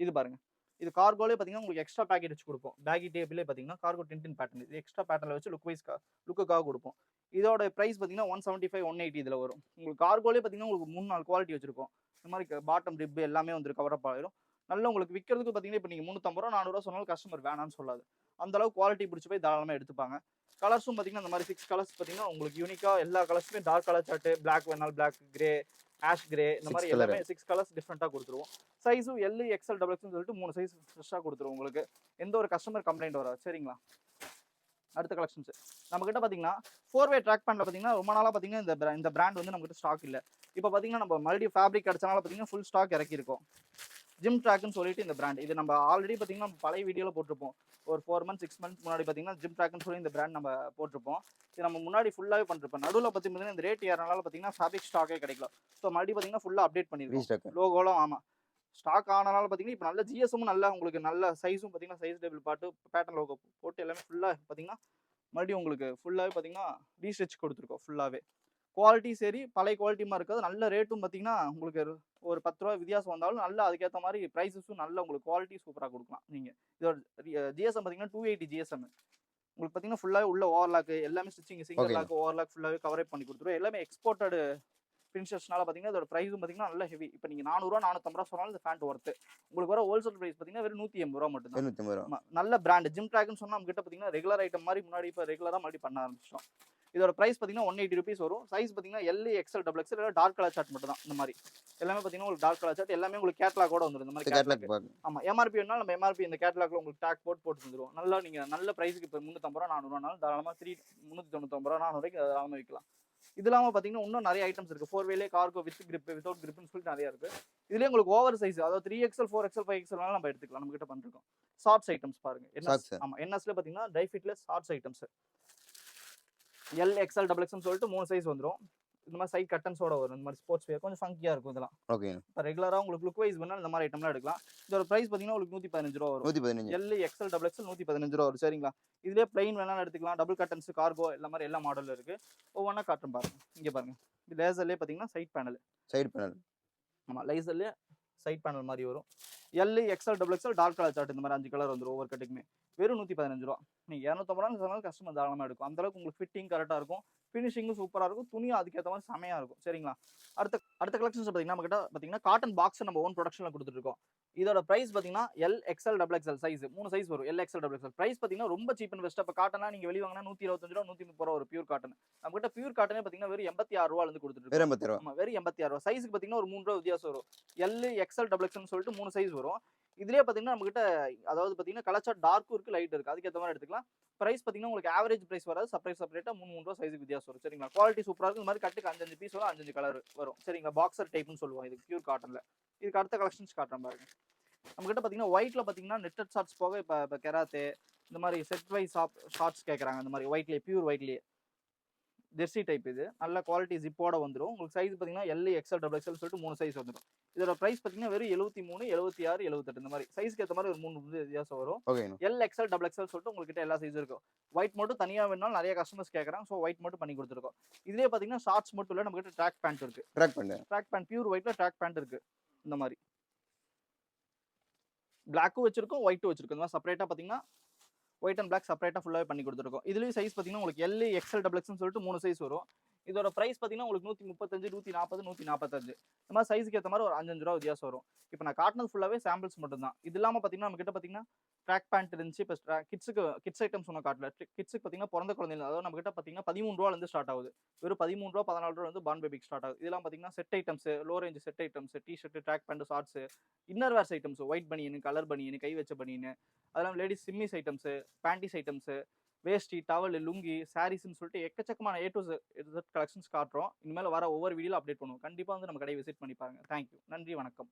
இது பாருங்க. இது கார்கோலே பார்த்தீங்கன்னா உங்களுக்கு எக்ஸ்ட்ரா பேக்கெட் வச்சு கொடுப்போம். பேக்கி டேபிளே பார்த்தீங்கன்னா கார்கோ டின் பேட்டர்ன். இது எக்ஸ்ட்ரா பேட்டர்ல வச்சு லுக்குக்காக கொடுப்போம். இதோட பிரைஸ் பார்த்தீங்கன்னா 175, 180 இதில் வரும். உங்களுக்கு கார்கோலே பார்த்தீங்கன்னா உங்களுக்கு 3-4 குவாலிட்டி வச்சிருக்கோம். இந்த மாதிரி பாட்டம் ரிப் எல்லாமே வந்து கவர் அப் ஆயிரும். நல்லா உங்களுக்கு விற்கிறதுக்கு பார்த்தீங்கன்னா இப்போ நீங்கள் 350 ரூபா 400 சொன்னாலும் கஸ்டமர் வேணான்னு சொல்லாது. அந்த அளவுக்கு குவாலிட்டி பிடிச்சி போய் தாராளமாக எடுத்துப்பாங்க. கலர்ஸும் பார்த்தீங்கன்னா இந்த மாதிரி 6 கலர்ஸ் பார்த்தீங்கன்னா உங்களுக்கு யூனிக்காக எல்லா கலர்ஸுமே டார்க் கலர் சார்ட், பிளாக் வேணாலும் பிளாக், கிரே, ஆஷ் கிரே இந்த மாதிரி எல்லாமே 6 கலர்ஸ் டிஃப்ரெண்ட்டாக கொடுத்துருவோம். சைஸும் L, XL, XXL சொல்லிட்டு 3 சைஸ் ஃப்ரெஷ்ஷாக கொடுத்துருவோம். உங்களுக்கு எந்த ஒரு கஸ்டமர் கம்ப்ளைண்ட் வராது. சரிங்களா? அடுத்த கலெக்ஷன்ஸ் நம்ம கிட்ட பார்த்தீங்கன்னா 4-வே ட்ராக் பேண்ட்ல பார்த்தீங்கன்னா ரொம்ப நாளாக பார்த்தீங்கன்னா இந்த பிராண்ட் வந்து நம்ம கிட்ட ஸ்டாக் இல்லை. இப்போ பார்த்தீங்கன்னா நம்ம மறுபடியும் ஃபேப்ரிக் அடிச்சனால பார்த்தீங்கன்னா ஃபுல் ஸ்டாக் இறக்கியிருக்கோம். ஜிம் ட்ராக்னு சொல்லிட்டு இந்த பிராண்ட் இது நம்ம ஆல்ரெடி பார்த்தீங்கன்னா பழைய வீடியோவில் போட்டிருப்போம். ஒரு 4 months 6 months முன்னாடி பார்த்தீங்கன்னா ஜிம் ட்ராக்னு சொல்லி இந்த பிராண்ட் நம்ம போட்டிருப்போம். இது நம்ம முன்னாடி ஃபுல்லாகவே பண்ணிருப்போம். நடுவில் பார்த்தீங்கன்னா இந்த ரேட் ஏறனால பார்த்தீங்கன்னா ஃபேப்ரிக் ஸ்டாக்கே கிடைக்கல. ஸோ மறுபடியும் பார்த்தீங்கன்னா ஃபுல்லாக அப்டேட் பண்ணிருக்கோம். லோகோலாம் ஆமாம் ஸ்டாக் ஆனனால பார்த்தீங்கன்னா இப்போ நல்ல ஜிஎஸ்எம் நல்ல உங்களுக்கு நல்ல சைஸும் பார்த்தீங்கன்னா சைஸ் டேபிள் பாட்டு பேட்டர்ன் லோகோ போட்டு எல்லாமே ஃபுல்லாக பார்த்தீங்கன்னா மறுபடியும் உங்களுக்கு ஃபுல்லாகவே பார்த்தீங்கன்னா ரீஸ்டிச் கொடுத்துருக்கோம். ஃபுல்லாகவே குவாலிட்டி சரி பழைய குவாலிட்டியுமா இருக்காது. நல்ல ரேட்டும் பார்த்தீங்கன்னா உங்களுக்கு ஒரு 10 ரூபா வித்தியாசம் வந்தாலும் நல்லா அதுக்கேற்ற மாதிரி ப்ரைஸஸும் நல்ல உங்களுக்கு குவாலிட்டி சூப்பராக கொடுக்கலாம். நீங்கள் இதோட ஜிஎஸ்எம் பார்த்தீங்கன்னா 280 GSM. உங்களுக்கு பார்த்தீங்கன்னா ஃபுல்லாகவே உள்ள ஓவர்லாக் எல்லாமே ஸ்டிச்சிங் சிங்கிள் லாக் ஓவர்லாக் ஃபுல்லாகவே கவரேஜ் பண்ணி கொடுத்துருவோம். எல்லாமே எக்ஸ்போர்ட்டடு பிரின்சஸ்னால பார்த்தீங்கன்னா இதோட ப்ரைஸும் பார்த்தீங்கன்னா நல்ல ஹெவி. இப்போ நீங்கள் 400 ரூபா 450 ரூபா சொன்னாலும் இந்த பேண்ட் ஒர்த்து. உங்களுக்கு வர ஹோல்சேல் ப்ரைஸ் பார்த்தீங்கன்னா வெறும் 180 ரூபா மட்டும் தான். நல்ல பிராண்ட் ஜிம் ட்ராக்னு சொன்னால் நம்ம கிட்ட பார்த்தீங்கன்னா ரெகுலர் ஐட்டம் மாதிரி முன்னாடி இப்போ ரெகுலராக மறுபடியும் பண்ண ஆரம்பிச்சிட்டோம். இதோட பிரைஸ் பார்த்தீங்கன்னா 180 rupees வரும். சைஸ் பார்த்தீங்கன்னா L, XL, XXL dark colour chart மட்டும் தான். இந்த மாதிரி எல்லாமே பார்த்தீங்கன்னா உங்களுக்கு டார்க் கலர் சார்ட் எல்லாமே உங்களுக்கு கேட்லாகோட வந்துடும். இந்த மாதிரி கேட்லாக் ஆமாம் MRP வேணாலும் நம்ம MRP இந்த கேட்லாக்ல உங்களுக்கு டேக் போட்டு வந்துடும். நல்லா நீங்கள் நல்ல ப்ரைஸுக்கு இப்போ 350 ரூபா 400 ரூபானாலும் தாராளமாக 399 ரூபா 400 ரூபாய்க்கு தாராளமாக விற்கலாம். இது இல்லாமல் பார்த்தீங்கன்னா இன்னும் நிறைய ஐட்டம்ஸ் இருக்குது. 4-வேலே கார்கோ வித் கிரிப் வித்தவுட் கிரிப்னு சொல்லிட்டு நிறைய இருக்குது. இதுலேயே உங்களுக்கு ஓவர் சைஸ் அதாவது 3XL 4XL 5XL நம்ம எடுத்துக்கலாம். நம்ம கிட்ட பண்ணிருக்கோம். ஷார்ட்ஸ் ஐட்டம்ஸ் பாருங்க. ஆமாம் NSல பார்த்தீங்கன்னா ட்ரை ஃபிட்லெஸ் shorts items L, XL, XXL சொல்லிட்டு 3 சைஸ் வந்துடும். இந்த மாதிரி சைட் கட்டன்ஸோட வரும். இந்த மாதிரி ஸ்போர்ட்ஸ் வேர் கொஞ்சம் ஃபங்கியாக இருக்கும். இதெல்லாம் ஓகே. இப்போ ரெகுலராக உங்களுக்கு லுக் வைஸ் வேணால் இந்த மாதிரி ஐட்டம்லாம் எடுக்கலாம். இதோட ப்ரைஸ் பார்த்தீங்கன்னா உங்களுக்கு 115 ரூபா வரும். 115 L, XL, XXL 115 ரூபா வரும். சரிங்களா? இதுலேயே பிளைன் வேணாலும் எடுத்துக்கலாம். டபுள் கட்டன்ஸ் கார்கோ எல்லா மாதிரி எல்லா மாடலும் இருக்குது. ஒவ்வொன்றா காட்டும் பாருங்க. இங்கே பாருங்க. இது லேசர்லேயே பார்த்தீங்கன்னா சைட் பேனல் ஆமாம் லேசர்லேயே சைட் பேனல் மாதிரி வரும். L, XL, XXL dark colour chart இந்த மாதிரி 5 கலர் வந்துடும். ஒவ்வொரு கட்டுக்குமே வெறும் 115 ரூபா. நீங்கள் 250 ரூபா சொன்னாலும் கஸ்டமர் தாராளமாக எடுக்கும். அந்தளவுக்கு உங்களுக்கு ஃபிட்டிங் கரெக்டாக இருக்கும். ஃபினிஷிங்கும் சூப்பராக இருக்கும், துணியும் அதுக்கேற்ற மாதிரி செமையாக இருக்கும். சரிங்களா? அடுத்த அடுத்த கலெக்ஷன்ஸ் பார்த்தீங்கன்னா நம்மகிட்ட பார்த்தீங்கன்னா காட்டன் பாக்ஸ் நம்ம ஓன் ப்ரொடக்ஷனில் கொடுத்துருக்கோம். இதோட பிரைஸ் பார்த்தீங்கன்னா L XL double XL size 3 size வரும். L XL double XL price பார்த்தீங்கன்னா ரொம்ப சீப் அண்ட் பெஸ்ட். இப்போ காட்டனா நீங்கள் வெளியே வாங்கினா ரூ. 125 ரூ. 130 ஒரு பியூர் காட்டன். நம்மகிட்ட பியூர் காட்டனே பார்த்தீங்கன்னா வெறும் ரூ. 86 கொடுத்துருக்கோம். வெறும் 86. ஆமா, வெறும் ரூ. 86. சைஸுக்கு பார்த்தீங்கன்னா ஒரு ரூ. 3 வித்தியாசம் வரும். எல் எக்ஸ்எல் டபுள் எக்ஸ்எல்னு சொல்லிட்டு 3 சைஸ் வரும். இதுலயே பார்த்தீங்கன்னா நம்மகிட்ட அதாவது பார்த்தீங்கன்னா கலர் சார்ட் டார்க்கும் இருக்கு, லைட் இருக்கு. அதுக்கேற்ற மாதிரி எடுத்துக்கலாம். பிரைஸ் பார்த்தீங்கன்னா உங்களுக்கு ஆவரேஜ் பிரைஸ் வராது, செப்பரேட்டா 3 ரூபா சைஸுக்கு வித்தியாசம் வரும். சரிங்களா? குவாலிட்டி சூப்பரா இருக்கும். இந்த மாதிரி கட்டுக்கு 5 பீஸ் வரும், 5 கலர் வரும். சரிங்களா? பாக்ஸர் டைப்னு சொல்லுவோம் இது பியூர் காட்டன்ல. இதுக்கு அடுத்த கலெக்ஷன்ஸ் காட்டுறேன் பாருங்க. நம்மகிட்ட பார்த்தீங்கன்னா ஒயிட்ல பார்த்தீங்கன்னா நெட்டட் ஷார்ட்ஸ் போக இப்போ கெராத்தே இந்த மாதிரி செட் வைஸ் ஷார்ட்ஸ் கேட்குறாங்க. இந்த மாதிரி ஒயிட்லேயே பியூர் ஒயிட்லேயே ஜெர்சி டைப். இது நல்ல குவாலிட்டி ஜிப்போட வந்துடும். உங்களுக்கு சைஸ் பார்த்தீங்கன்னா எல் எக்ஸ்எல் டபுள் எக்ஸ்எல் சொல்லிட்டு 3 சைஸ் வந்துடும். இதோட பிரைஸ் பார்த்தீங்கன்னா வெறும் 73, 76, 78 இந்த மாதிரி சைஸ்க்கு ஏற்ற மாதிரி ஒரு 3 வித்தியாசம் வரும். எல் எக்ஸ்எல் டபுள் எக்ஸ்எல் சொல்லிட்டு உங்ககிட்ட எல்லா சைஸும் இருக்கும். ஒயிட் மட்டும் தனியாக வேணாலும் நிறைய கஸ்டமர்ஸ் கேட்குறாங்க. ஸோ ஒயிட் மட்டும் பண்ணி கொடுத்துருக்கோம். இதுலேயே பார்த்தீங்கன்னா ஷார்ட்ஸ் மட்டும் இல்லை, நம்ம கிட்ட ட்ராக் பேண்ட் இருக்கு. ட்ராக் பேண்ட் பியூர் ஒயிட்ல ட்ராக் பேண்ட் இருக்கு. இந்த மாதிரி பிளாக்கும் வச்சிருக்கோம், ஒயிட்டும் வச்சிருக்கோம். இந்த மாதிரி செப்பரேட்டாக பார்த்தீங்கன்னா ஒயிட் அண்ட் பிளாக் செப்பரேட்டாக ஃபுல்லாகவே பண்ணி கொடுத்துருக்கோம். இதுலேயும் சைஸ் பார்த்தீங்கன்னா உங்களுக்கு எல் எக்ஸ்எல் டபுள் எக்ஸ்எல்னு சொல்லிட்டு 3 சைஸ் வரும். இதோட பிரைஸ் பார்த்தீங்கன்னா உங்களுக்கு 135, 140, 145 இந்த மாதிரி சைஸுக்கு ஏற்ற மாதிரி ஒரு 5 ரூபா வித்தியாசம் வரும். இப்போ நான் காட்டினது ஃபுல்லாகவே சாம்பிள்ஸ் மட்டும் தான். இது இல்லாமல் பார்த்தீங்கன்னா நம்ம கிட்ட பார்த்தீங்கன்னா ட்ராக் பேண்ட் இருந்துச்சு. இப்போ கிட்ஸ் ஐட்டம்ஸ் ஒன்றும் காட்டல. கிட்ஸுக்கு பார்த்தீங்கன்னா பிறந்த குழந்தைங்க, அதாவது நம்ம கிட்ட பார்த்தீங்கன்னா 13 ரூபாலேருந்து ஸ்டார்ட் ஆகுது. வெறும் 13 ரூபா 14 ரூபா வந்து பான் பேபிக்கு ஸ்டார்ட் ஆகுது. இதெல்லாம் பார்த்தீங்கன்னா set items, low range set items, tshirt, track pant, shorts, inner wears items, white பனியன், கலர் பனியன், கை வச்ச பனியன், அதெல்லாம் லேடிஸ் சிம்மிஸ் ஐட்டம்ஸ், பேண்டிஸ் ஐட்டம்ஸ், வேஷ்டி, டவல், லுங்கி, சாரீஸ்ன்னு சொல்லிட்டு எக்கச்சக்கமான A to Z கலெக்ஷன்ஸ் காட்டுறோம். இனிமேல் வர ஒவ்வொரு வீடியோவில் அப்டேட் பண்ணுவோம். கண்டிப்பாக வந்து நம்ம கடையை விசிட் பண்ணி பாருங்க. தேங்க்யூ. நன்றி, வணக்கம்.